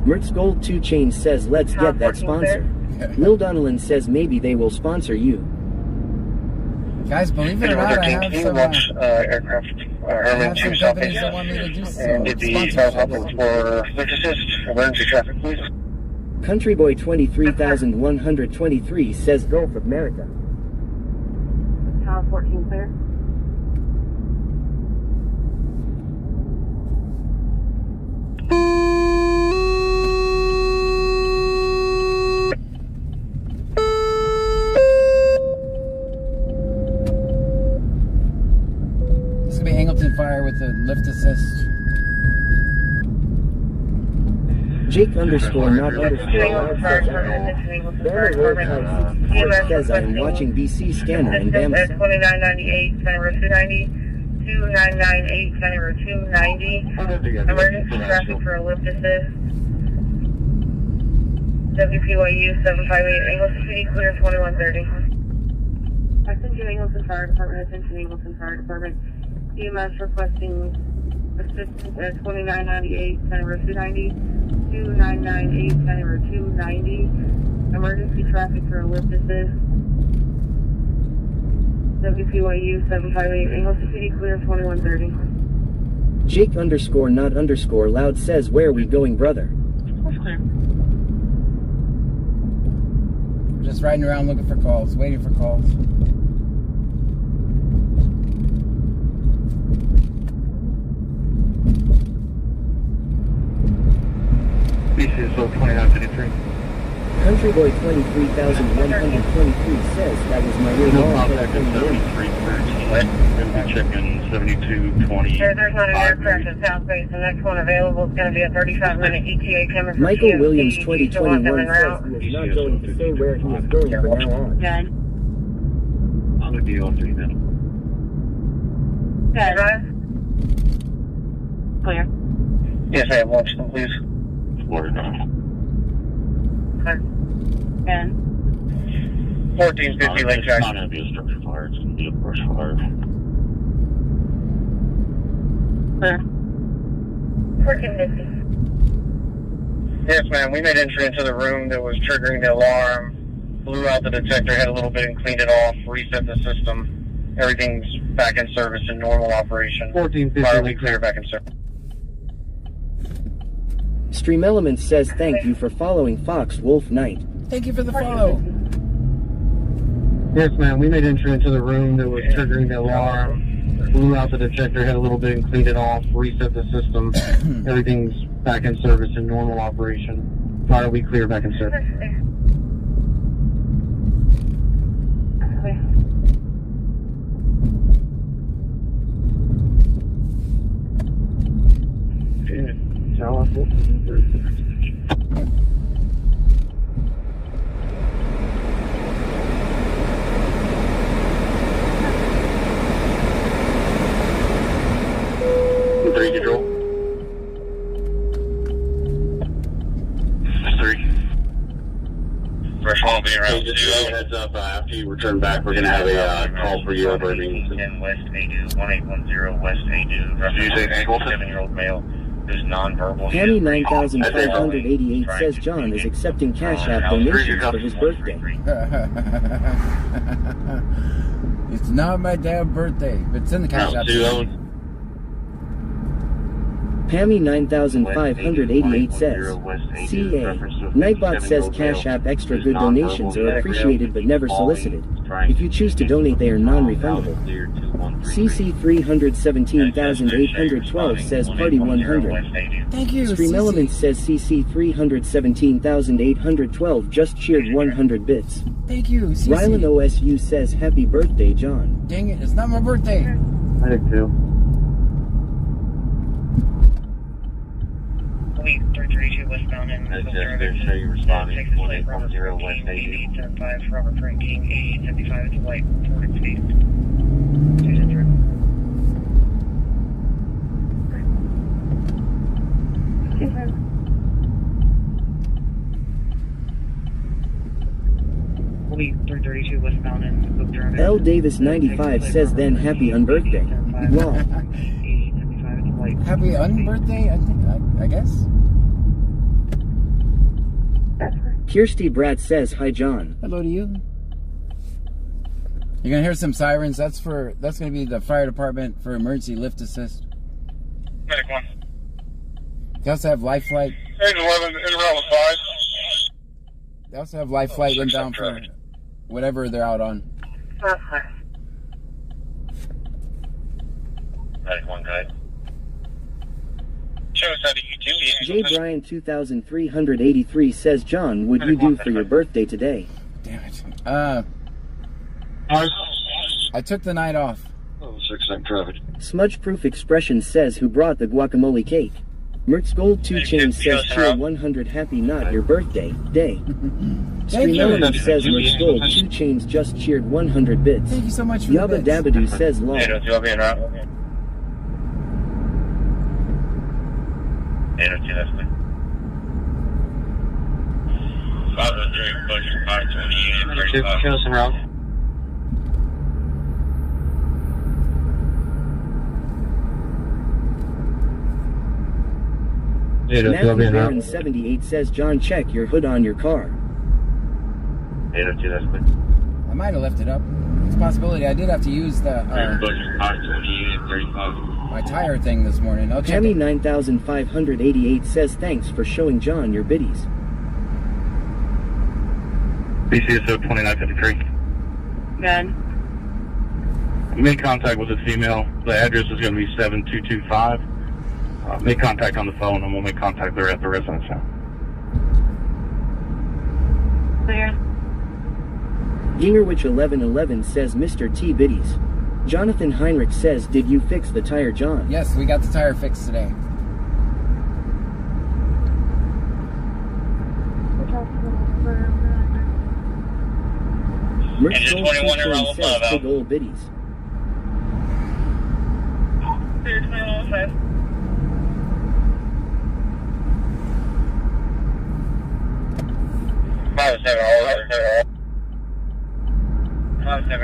Mertz Gold 2 Chains says, let's get that sponsor. Lil Donnellan says, maybe they will sponsor you. Guys, believe it or not, I have some, aircraft Herman 2 companies Southeast. that want me to do some And did the south outlet for quick assist, emergency traffic, please. Country Boy 23123 says, Gulf of America. Tower 14 clear. This is gonna be Angleton Fire with the lift assist. Jake underscore not underscore loud says, Banner Roadhouse 64 says, I am watching BC Scanner in Bama. 2998, County Road 290. 2998, County Road 290. Emergency traffic for a lift assist. WPYU 758, Angleton City, clear 2130. Attention Angleton Fire Department, attention Angleton Fire Department. EMS requesting assistance at 2998, County Road 290. 2998, County Road 290. Emergency traffic for a lift assist. WPYU 758, Angleton City, clear 2130. Jake underscore not underscore loud says, where are we going, brother? That's clear. Just riding around looking for calls, waiting for calls. BC 2953. Country Boy 23123 says, that was my way No home. contact at 7313. Gonna be checking 7220. There's not an aircraft in South Base. The next one available is going to be a 35-minute ETA coming from Michael GMC. Williams You still want 2021 them en says route? he is not going to say where he is going from now on. Good. I'm gonna be on 3 now. Good. Clear. Yes, I have launch them, please. 49. Clear. Good. 1450 Lake It's Jack. not gonna be a structure fire, it's gonna be a brush fire. Clear. 1450. Yes, ma'am. We made entry into the room that was triggering the alarm, blew out the detector, had a little bit and cleaned it off, reset the system. Everything's back in service in normal operation. 1450 Fire will be clear back in service. Stream Elements says thank you for following Fox Wolf Knight. Thank you for the follow. Yes, ma'am. We made entry into the room that was triggering the alarm. Blew out the detector head a little bit and cleaned it off, reset the system. Everything's back in service in normal operation. Fire we clear back in service. Heads up, after you return back, we're going to have a call for you over being West A2, 1810 West A2. Do you say ankle? 7-year-old male who's nonverbal. Hammy 9588 says John is accepting Cash App donations for his birthday. It's not my damn birthday, but it's in the Cash App. Pammy 9588 says, CA, Nightbot says Cash App extra good donations are appreciated but never solicited. If you choose to donate, they are non-refundable. CC 317,812 says Party 100. Thank you, Stream CC. Elements says CC 317,812 just cheered 100 bits. Thank you, CC. Rylan OSU says happy birthday, John. Dang it, it's not my birthday. I think too. Fleet 332 westbound and show you responding 1810 West 80. 8875 Robert Frank King 8875 to light 40 feet. Fleet 332 westbound and L Davis 95 says then happy unbirthday. Wow. Happy unbirthday, I guess. Kirsty Brad says hi, John. Hello to you. You're gonna hear some sirens. That's gonna be the fire department for emergency lift assist. Medic 1. They also have life flight. Page 11, in route 5. They also have life flight inbound for whatever they're out on. Medic 1 guide. Show us how to U2. J Bryan 2383 says, John, would you do for your birthday today? Damn it. I took the night off. 6 traffic. Smudge Proof Expression says, who brought the guacamole cake? Mertz Gold 2 Chains says, cheer 100 happy not your birthday day. Stream Element says, Mertz Gold 2 Chains just cheered 100 bits. Thank you so much for Yabba the bits. Dabadoo says, long. Hey, don't you want me in route? 802, that's good. 503, pushing 528, 35. Show us en route. Matthew Barron 78 says, John, check your hood on your car. 802, that's good. I might have left it up. It's a possibility. I did have to use the Pushing 528, 35. my tire thing this morning. I'll check Tammy it. 9588 says, thanks for showing John your biddies. BCSO 2953. Good. Make contact with the female. The address is going to be 7225. Make contact on the phone, and we'll make contact there at the residence now. Clear. Gingerwich 1111 says, Mr. T biddies. Jonathan Heinrich says, did you fix the tire, John? Yes, we got the tire fixed today. Merch Engine Gold 21 2 around says, five out. big old biddies. Here's my old five.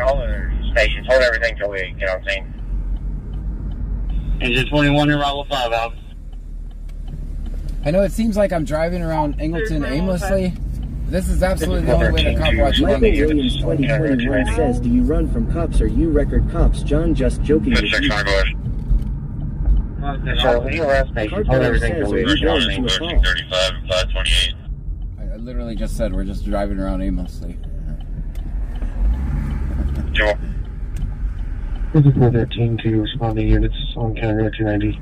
All the stations, hold everything till we get on scene. Engine 21 in route 5 out. I know it seems like I'm driving around Angleton aimlessly. This is absolutely the only way to cop watch Michael along the Williams 2021 says, do you run from cops or you record cops? John, just joking with you. 6 go ahead. So when you arrest me, Car hold driver everything says, till are we you going reach to a call? 35 and 528. I literally just said we're just driving around aimlessly. Joe. This is 413 to responding units on County Road 290.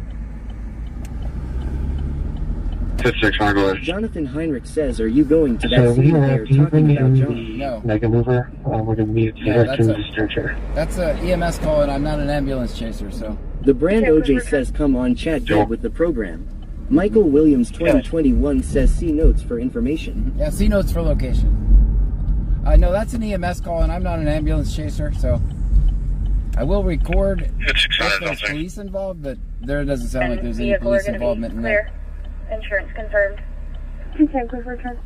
56, go ahead. Jonathan Heinrich says, are you going to So that we scene are they're talking about, John? No. Make a mover. We're going to meet Yeah, at the discharger. That's a EMS call, and I'm not an ambulance chaser, so. The brand OJ says, come on, chat dead with the program. Michael Williams 2021 says, see notes for information. Yeah, see notes for location. No, that's an EMS call, and I'm not an ambulance chaser, so. I will record if there's police involved, but there doesn't sound like there's any police involvement in that. Insurance confirmed. Okay, quick return.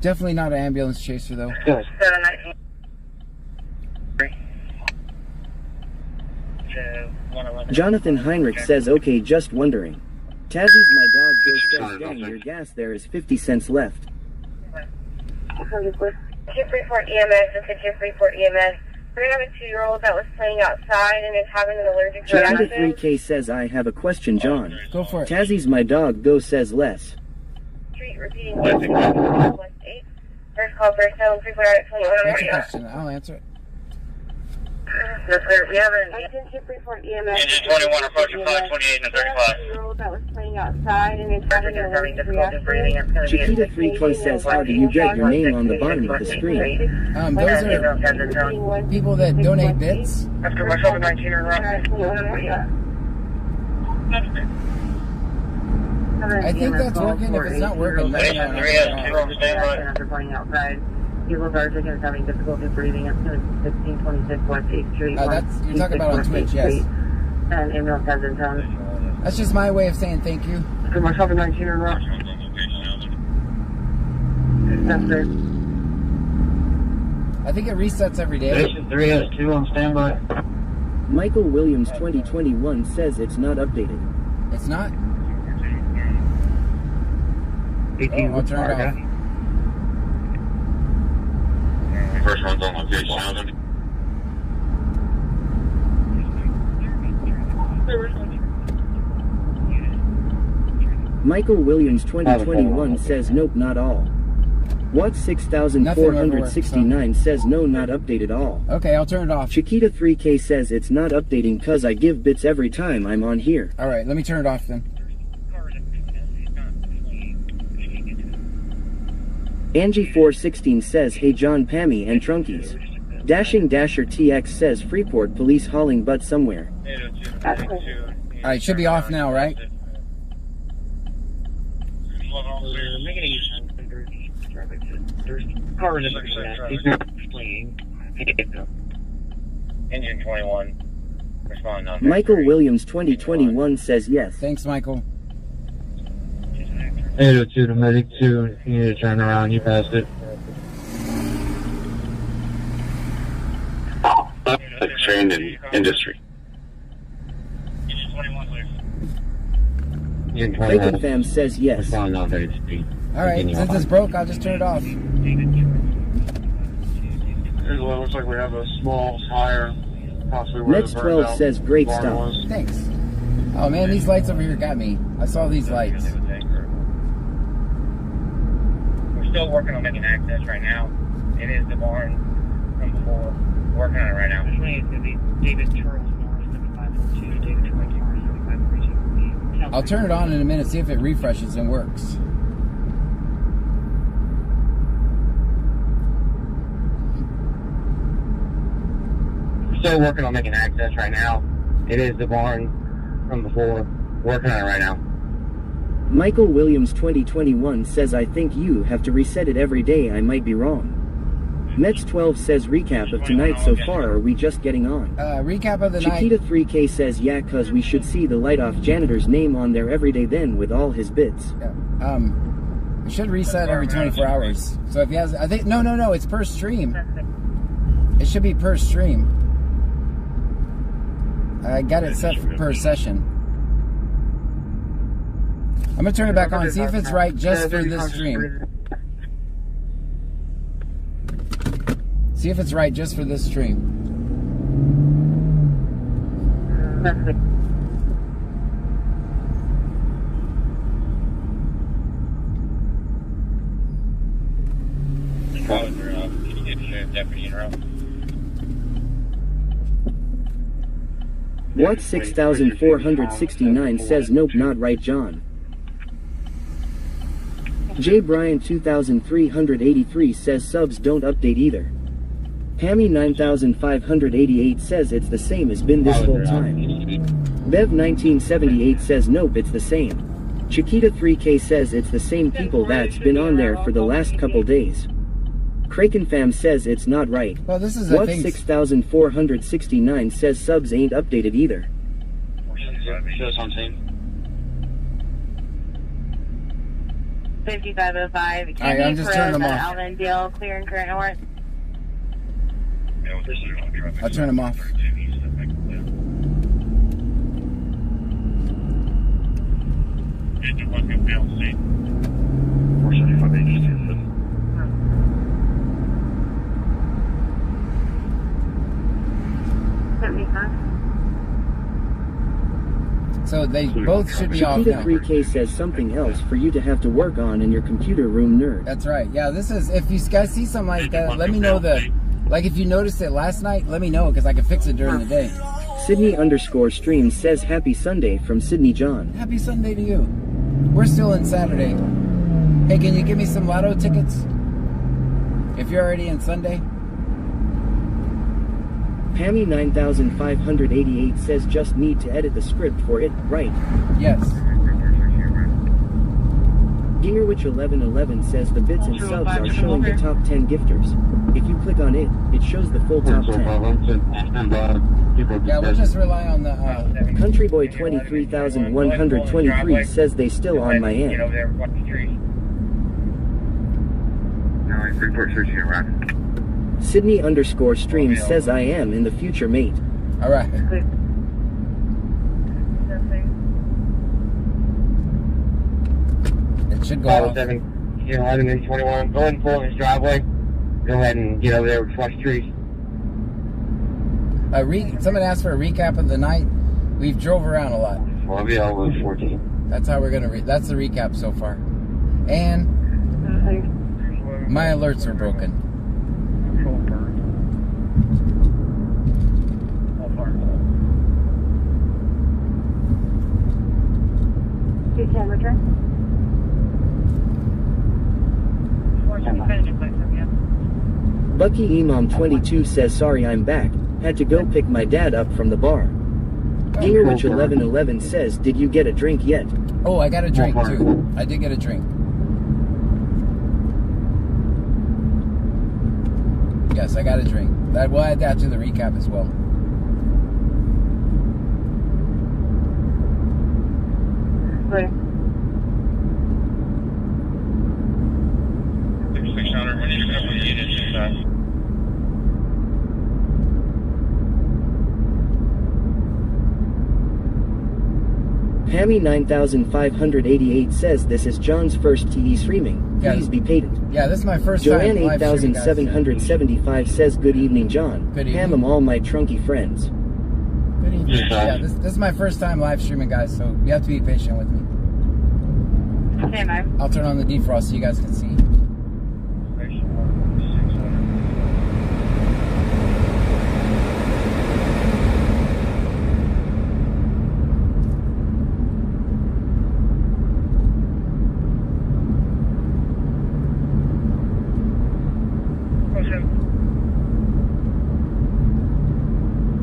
Definitely not an ambulance chaser, though. Good. 719. Jonathan Heinrich says, okay, just wondering. Tazzie's my dog, Bill says, dang, your gas there is 50 cents left. Freeport EMS, this is Freeport EMS. We're going to have a 2-year-old that was playing outside and is having an allergic reaction. Chiquita 3K says, I have a question, John. Go for it. Tazzie's my dog, Go says less. Street repeating 1 West 8. First call, first down, Freeport out at 21. That's a question. I'll answer it. Yes, sir. We have an Freeport EMS. Engine 21 approaching 528 and 35. 2-year-old that was playing outside and is having an allergic reaction. Chiquita 3K says, how do you get your name on the bottom of the screen? Those are people that donate bits. After my 719 I think that's working. If it's not working, let me know. After playing outside. People are having difficulty breathing up to 1626 West 8th Street. You're talking about on Twitch, yes. And ambulance has been found. That's just my way of saying thank you. For my 719 or not? That's it. I think it resets every day. Station 3 has 2 on standby. Michael Williams 2021 says it's not updated. It's not? 18 I'll turn it off. First one's on location. Michael Williams 2021 says nope, not all. Watt 6469 says no, not updated all. Okay, I'll turn it off. Chiquita 3K says it's not updating cause I give bits every time I'm on here. Alright, let me turn it off then. Angie 416 says hey John, Pammy and Trunkies. Dashing Dasher TX says Freeport police hauling butt somewhere. Alright, should be off now, right? Engine 21. Respond on Michael Williams 2021 says yes. Thanks, Michael. 802 to Medic 2. You need to turn around. You passed it. Trained in industry. Bacon Fam says yes. Alright, since it's broke, I'll just turn it off. Here's what it looks like. We have a small tire. Possibly where Next 12 says great stuff. Thanks. Oh man, these lights over here got me. I saw these lights. We're still working on making access right now. It is the barn from before. Working on it right now. It's going to be David Charles Norris, 7542, David Charles Norris, 7542. I'll turn it on in a minute, see if it refreshes and works. We're still working on making access right now. It is the barn from before. Working on it right now. Michael Williams 2021 says I think you have to reset it every day. I might be wrong. Mets 12 says recap of tonight so far, are we just getting on? Recap of the Chiquita night. 3K says yeah, cause we should see the light off janitor's name on there every day then with all his bits. It should reset every 24 hours. So if he has, I think, no, it's per stream. It should be per stream. I got it set for per session. I'm gonna turn it back on, see if it's right just for this stream. See if it's right just for this stream. Deputy in route. What 6469 says nope, not right, John. J. Bryan 2383 says subs don't update either. Hammy 9588 says it's the same as been this whole time. Bev 1978 says nope, it's the same. Chiquita 3K says it's the same people that's been on there for the last couple days. Kraken Fam says it's not right. Well, this is What 6469 says subs ain't updated either. Shows on scene. 5505. Alright, I'm just turning them off. Alvendale, clear and current north. I'll turn them off. So they both should be off Chiquita now. 3K says something else for you to have to work on in your computer room, nerd. That's right. Yeah, this is, if you guys see something like that, let me know like if you noticed it last night, let me know because I can fix it during the day. Sydney_stream says happy Sunday from Sydney John. Happy Sunday to you. We're still in Saturday. Hey, can you give me some lotto tickets? If you're already in Sunday. Pammy 9588 says just need to edit the script for it, right? Yes. Gingerwich 1111 says the bits and subs are showing the top 10 gifters. If you click on it, it shows the full top 10. Yeah, we'll just rely on the... Countryboy 23123 says they still on my end. Freeport searching around. Sydney_stream says I am in the future, mate. Alright. It should go off. 11 21. Go ahead and pull in his driveway. Go ahead and get over there with flush trees. Someone asked for a recap of the night. We've drove around a lot. Well, I'll be over 14. That's how we're gonna. That's the recap so far. And my alerts are broken. Bucky Imam 22 says sorry I'm back. Had to go pick my dad up from the bar. Gingerwich 1111 says did you get a drink yet? Oh, I got a drink too. I did get a drink. Yes, I got a drink. We'll add that to the recap as well. Hammy 9588 says this is John's first TE streaming. Please be patient. Yeah, this is my first Joanne time. Joanne 8775 says good evening, John. Good evening. Ham 'em all my trunky friends. Good evening. Yeah, this is my first time live streaming, guys, so you have to be patient with me. Okay, man. I'll turn on the defrost so you guys can see.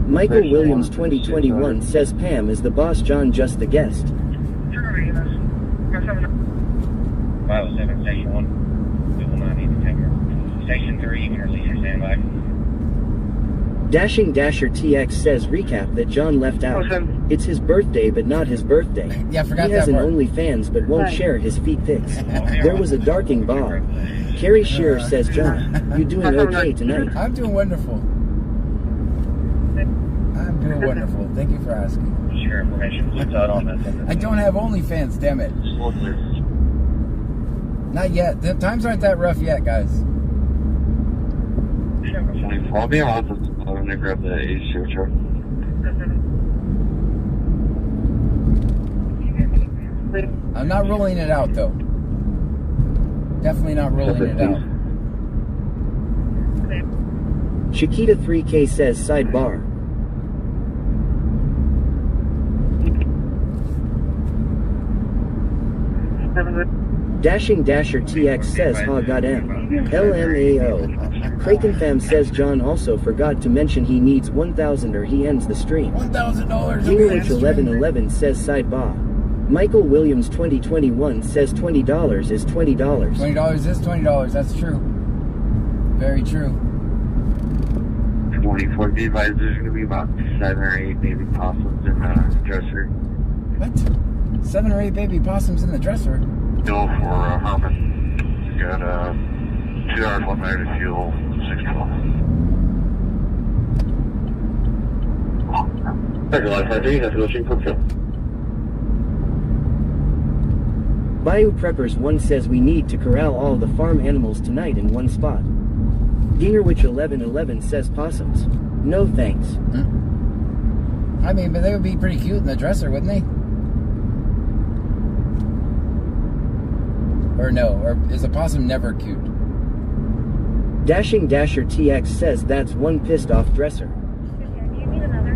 Michael Williams 2021 says Pam is the boss, John just the guest. 507 Station 1. We will not need to take her. Station 3, you can release your standby. Dashing Dasher TX says recap that John left out. It's his birthday but not his birthday. Yeah, I forgot he has that an part. OnlyFans but won't share his feet pics. There was a darking Bob. Carrie Shearer says John, you doing okay tonight? I'm doing wonderful. I'm doing wonderful. Thank you for asking. Share information. Please out on that. I don't have OnlyFans, damn it. Not yet. The times aren't that rough yet, guys. I'll be on when they grab the 82 truck. I'm not rolling it out, though. Definitely not rolling it out. Chiquita 3K says sidebar. Dashing Dasher TX says ha god M. LMAO. Kraken Fam says John also forgot to mention he needs 1,000 or he ends the stream. $1,000. Greenwich 1111 says sidebar. Michael Williams 2021 says $20 is $20. $20 is $20. That's true. Very true. 24 advisors, there's going to be about 7 or 8 baby possums in the dresser. What? 7 or 8 baby possums in the dresser? Bill for Herman. Got 2 hours, 1 minute of fuel, 612. Regular Life 5 that's looking for fuel. Bayou Preppers 1 says we need to corral all the farm animals tonight in one spot. Dingerwich 1111 says possums. No thanks. I mean, but they would be pretty cute in the dresser, wouldn't they? Or no, or is a possum never cute? Dashing Dasher TX says that's one pissed off dresser. Do you need another?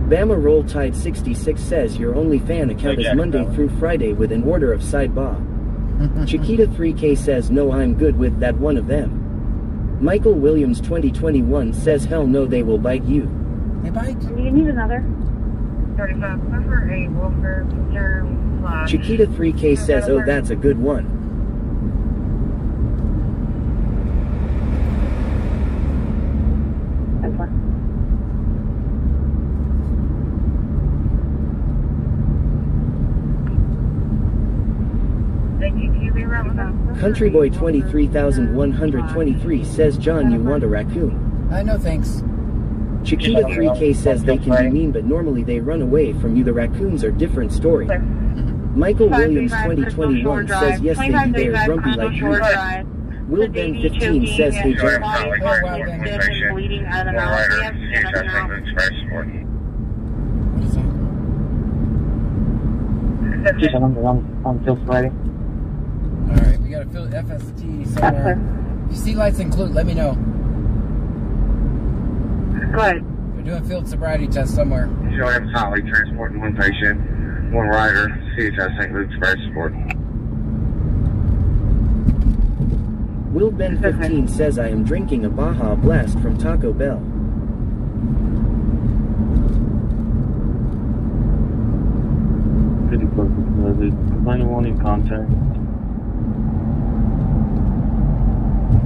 Bama Roll Tide 66 says your only fan account is Monday through Friday with an order of sidebar. Chiquita 3K says no, I'm good with that one of them. Michael Williams 2021 says hell no, they will bite you. They bite? Do you need another? 35, cover a Wolfer Germ Slash. Chiquita 3K says oh, that's a good one. That's one. Thank you. Can you be around with us? Country Boy 23123 says John, you want a raccoon. No thanks. Chiquita 3K says they can be mean, but normally they run away from you. The raccoons are different story. Michael Williams 2021 says yes, they do. They're grumpy like you. Will Ben 15 says hey John. Bleeding out of the mouth. We have nothing else. I'm still fighting. Alright, we gotta fill FST somewhere. If you see lights include, let me know. Go ahead. They're doing field sobriety tests somewhere. Showing Holly transporting 1 patient, 1 rider, CHS St. Luke's Fire Support. Will Ben 15 says I am drinking a Baja Blast from Taco Bell. Pretty close to the 91 in contact.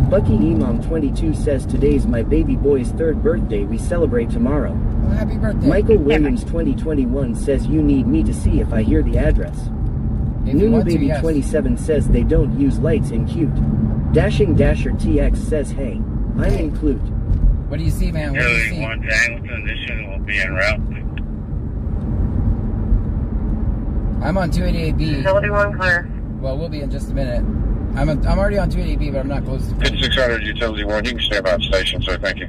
Bucky Imam 22 says today's my baby boy's 3rd birthday, we celebrate tomorrow. Oh, happy birthday. Michael Williams 2021 says you need me to see if I hear the address. Nunu Baby 27 says they don't use lights in cute. Dashing Dasher TX says hey, I'm include. What do you see, man? What do you see? 1 to Angleton, this unit will be en route. I'm on 288B. Utility 1 clear. Well, we'll be in just a minute. I'm already on 288B, but I'm not close to 5600 Utility 1, you can stay by the station, sir, thank you.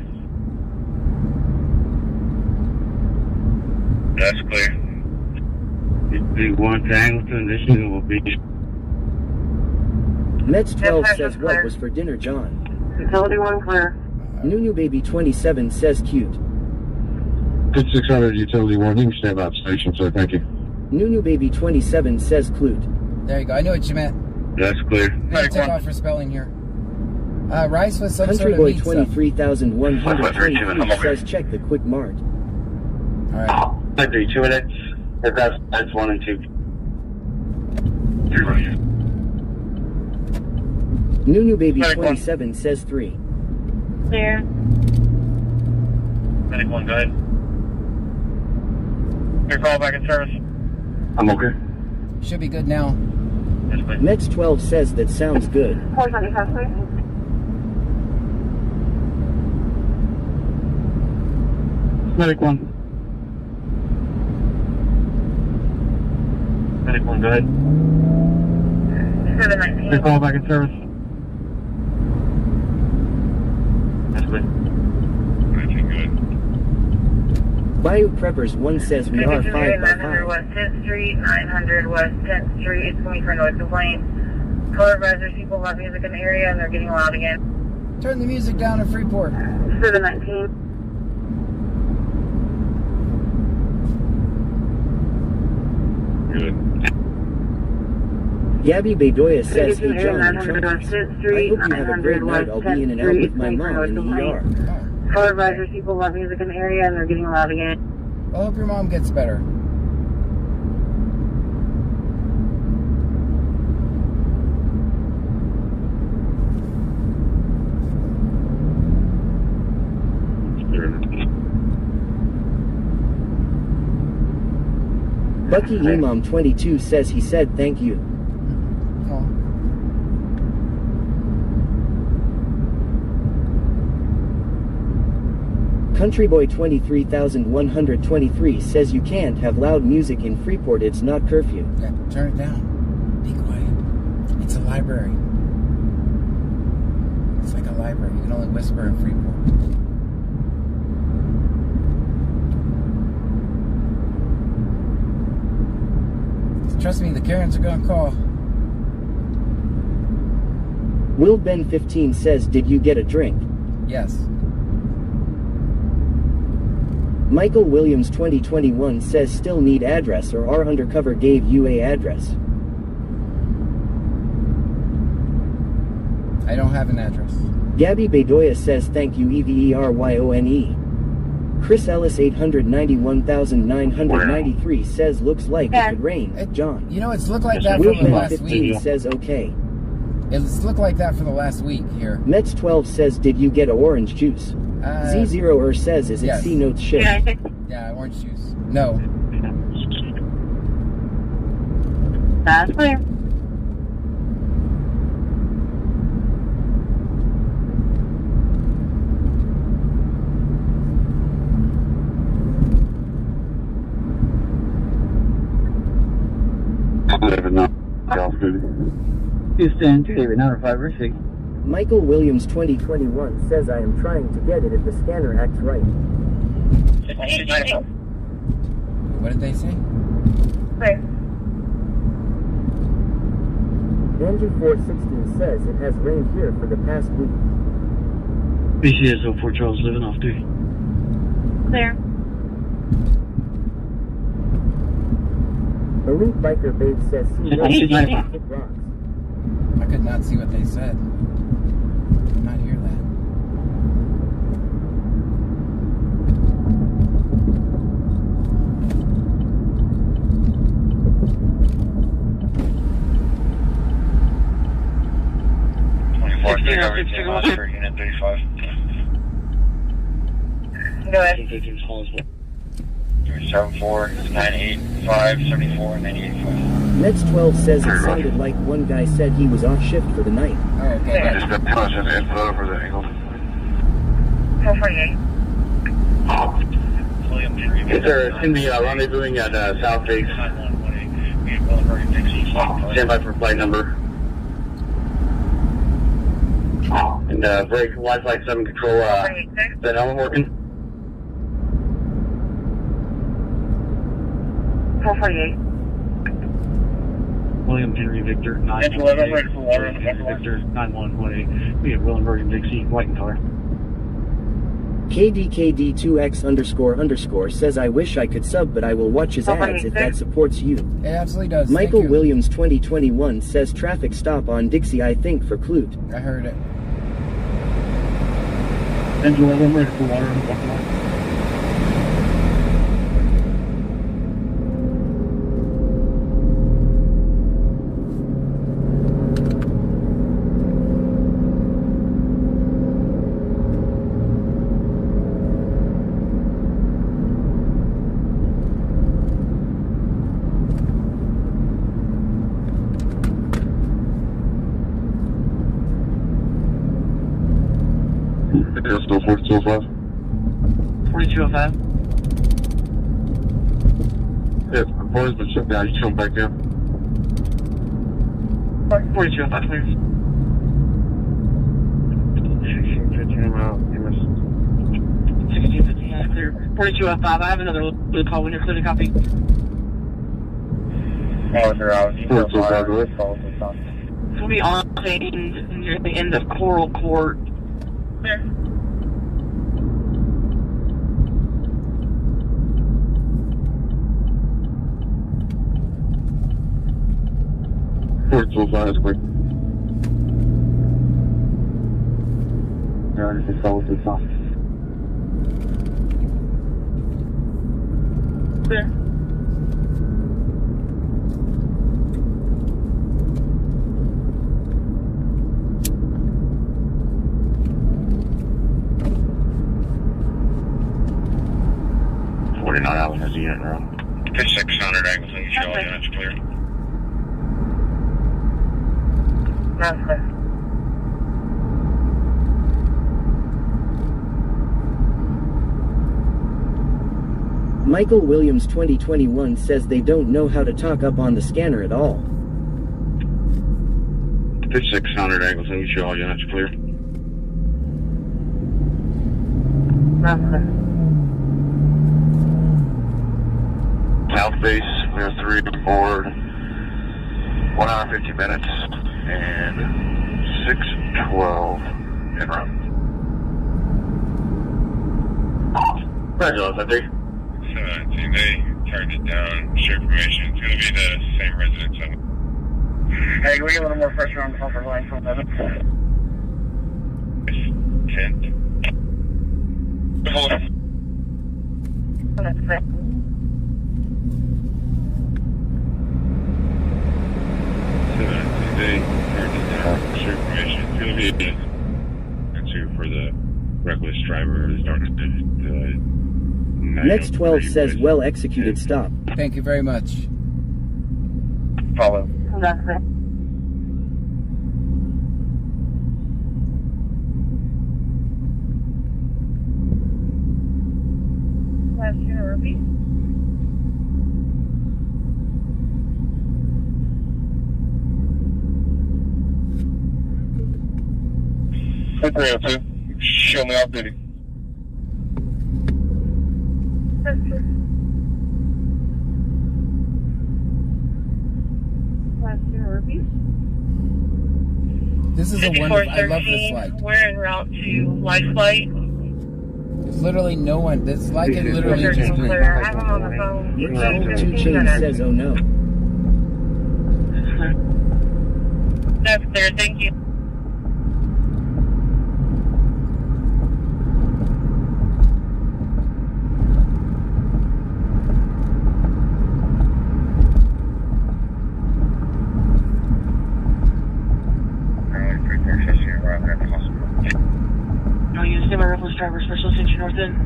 That's clear. Utility 1 to Angleton, this unit will be... Mets 12 says what was for dinner, John? Utility 1 clear. Nunu Baby 27 says cute. 5600 Utility 1, you can stay by the station, sir, thank you. Nunu Baby 27 says clute. There you go. I knew what you meant. That's clear. Take off for spelling here. Rice with some Country sort of Boy meat 23,123 says check the quick mart. Alright. 2 minutes. That's 1 and 2. Nunu Baby 27 says 3. Clear. Medic 1, go ahead. Your call back in service. I'm okay. Should be good now. Yes, please. Mets 12 says that sounds good. 475, please. Medic 1. Medic 1, go ahead. 719. Your call back in service. Yes, please. Good. Bayou Preppers 1 says we are 5 by 900 5. West 10th Street, 900 West 10th Street. It's going for noise complaint. Color advisors, people love music in the area and they're getting loud again. Turn the music down in Freeport. 719. Gabby Bedoya says, hey John and Charles, I hope you have a great night. I'll be in and out with my mom in the ER. Color advisors, people love music in the area and they're getting loud again. I hope your mom gets better. Bucky Imam 22 says he said thank you. Oh. Countryboy 23123 says you can't have loud music in Freeport, it's not curfew. Yeah, turn it down. Be quiet. It's a library. It's like a library. You can only whisper in Freeport. Trust me, the Karens are gonna call. Will Ben 15 says, did you get a drink? Yes. Michael Williams 2021 says still need address, or our undercover gave you a address. I don't have an address. Gabby Bedoya says thank you EVERYONE. Chris Ellis 891,993 says looks like it could rain. John. You know, it's looked like that Will for the last 15 week. says okay. It's looked like that for the last week here. Mets 12 says did you get a orange juice? Z0er says is it yes. C notes shift? Yeah, orange juice. No. That's clear. Houston, David, 905 Michael Williams 2021 says I am trying to get it if the scanner acts right. What did they say? Clear. Andrew 416 says it has rained here for the past week. BCS 04 Charles living off duty. Clear. Elite Biker Babe says see no hit rocks. I could not see what they said. Did not hear that. For Unit 35. Go ahead. 374 985 74 985. Mets 12 says it sounded like one guy said he was off shift for the night. Oh, okay. I just got positive info for the angle. 448. Yes, sir. It's going to be rendezvousing at South Base. Stand by for flight number. And break Wi-Fi 7 control. Is that helmet working? 448. William Henry Victor 918. Victor 9118. We have William Bergen Dixie, white in color. KDKD2X__ says I wish I could sub, but I will watch his ads if that supports you. It absolutely does. Michael Thank you. Williams 2021 says traffic stop on Dixie, I think for Clute. I heard it. Angela, I'm ready for water. It's still 4205. 4205. Yeah, the board's been shut down. You come back in. 4205, please. 1615, I'm out. You missed. 1615, that's clear. 4205, I have another little call when you're clear to copy. Oh, sir, I was using 4205, We'll be on near the end of Coral Court. There. Fort Full Fire Square. Yeah, this is south to south. There. Island has a unit around. Pitch 600 angles and show all units clear. That's clear. Michael Williams 2021 says they don't know how to talk up on the scanner at all. Pitch 600 angles and show all units clear. That's clear. South base, we have 3 to 4, 1 hour 50 minutes, and 612 en route. Roger, I think. 17, they turned it down. Share information. It's going to be the same residence. Hey, can we get a little more pressure on the bumper line for a moment? 10th. Hold on. That's clear. They turned it down. Share information. It's going to be a for the reckless driver starting to Next 12 says well executed stop. Thank you very much. Follow. That's clear. Last unit repeat. Hey, 302. Show me off duty. That's clear. Last unit repeat. This is a wonderful. I love this light. We're en route to Life Flight. There's literally no one. This light can literally just Clear. green. I have him on the phone. Merchant 2 Chain says oh no. That's clear. Thank you. Reckless driver, special attention north end.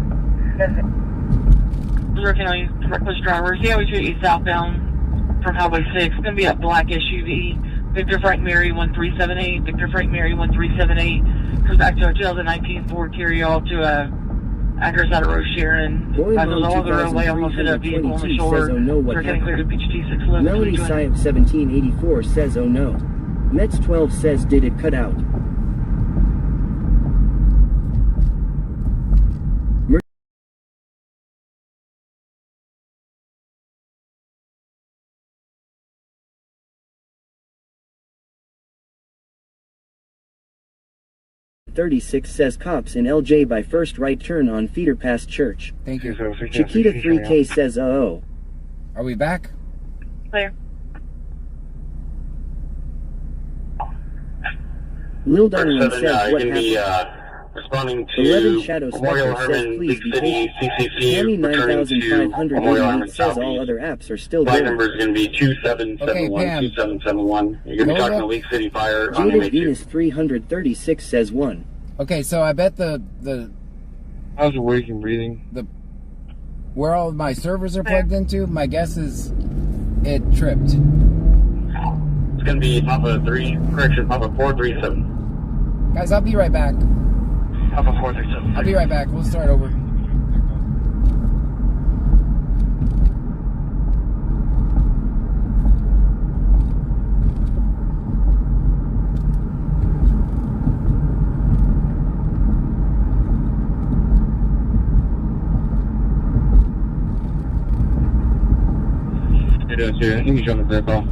Working on you, reckless driver. See how we treat you southbound from Highway 6. It's going to be a black SUV. Victor Frank Mary 1378. Victor Frank Mary 1378. Comes back to our 2019 Ford carry-all to a address out of Rose Sharon. Passes all the roadway, almost hit a vehicle on the shoulder. Oh no, what We're getting clear to PGT 611. Melody Syop 1784 says oh no. Mets 12 says did it cut out. .36 says cops in LJ by first right turn on feeder past church. Thank you. Chiquita 3K says oh. Are we back? Clear. Lil Donovan says what be, happened. responding to 11 Shadow Memorial Spectre says Herman, please Big be City, patient. CCC, Tammy returning to 9588 says all other apps are still Flight there. number is going to be 2771, Okay, Pam. 2771. You're going to be talking to Leak City Fire on Jaded MH2. Venus 336 says 1. Okay, so I bet the How's your waking breathing? where all of my servers are plugged into, my guess is it tripped. It's going to be Papa 437. Guys, I'll be right back. Papa 437. I'll be right back. We'll start over. It is here. I think he's on the vehicle.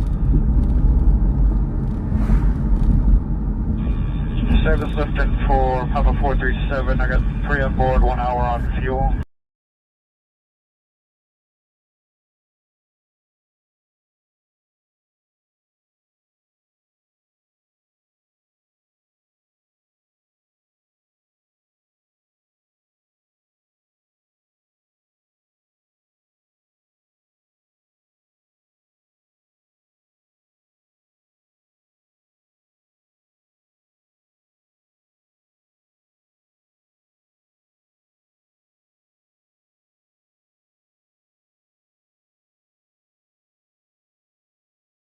service lifting for Papa 437. I got 3 on board, 1 hour on fuel.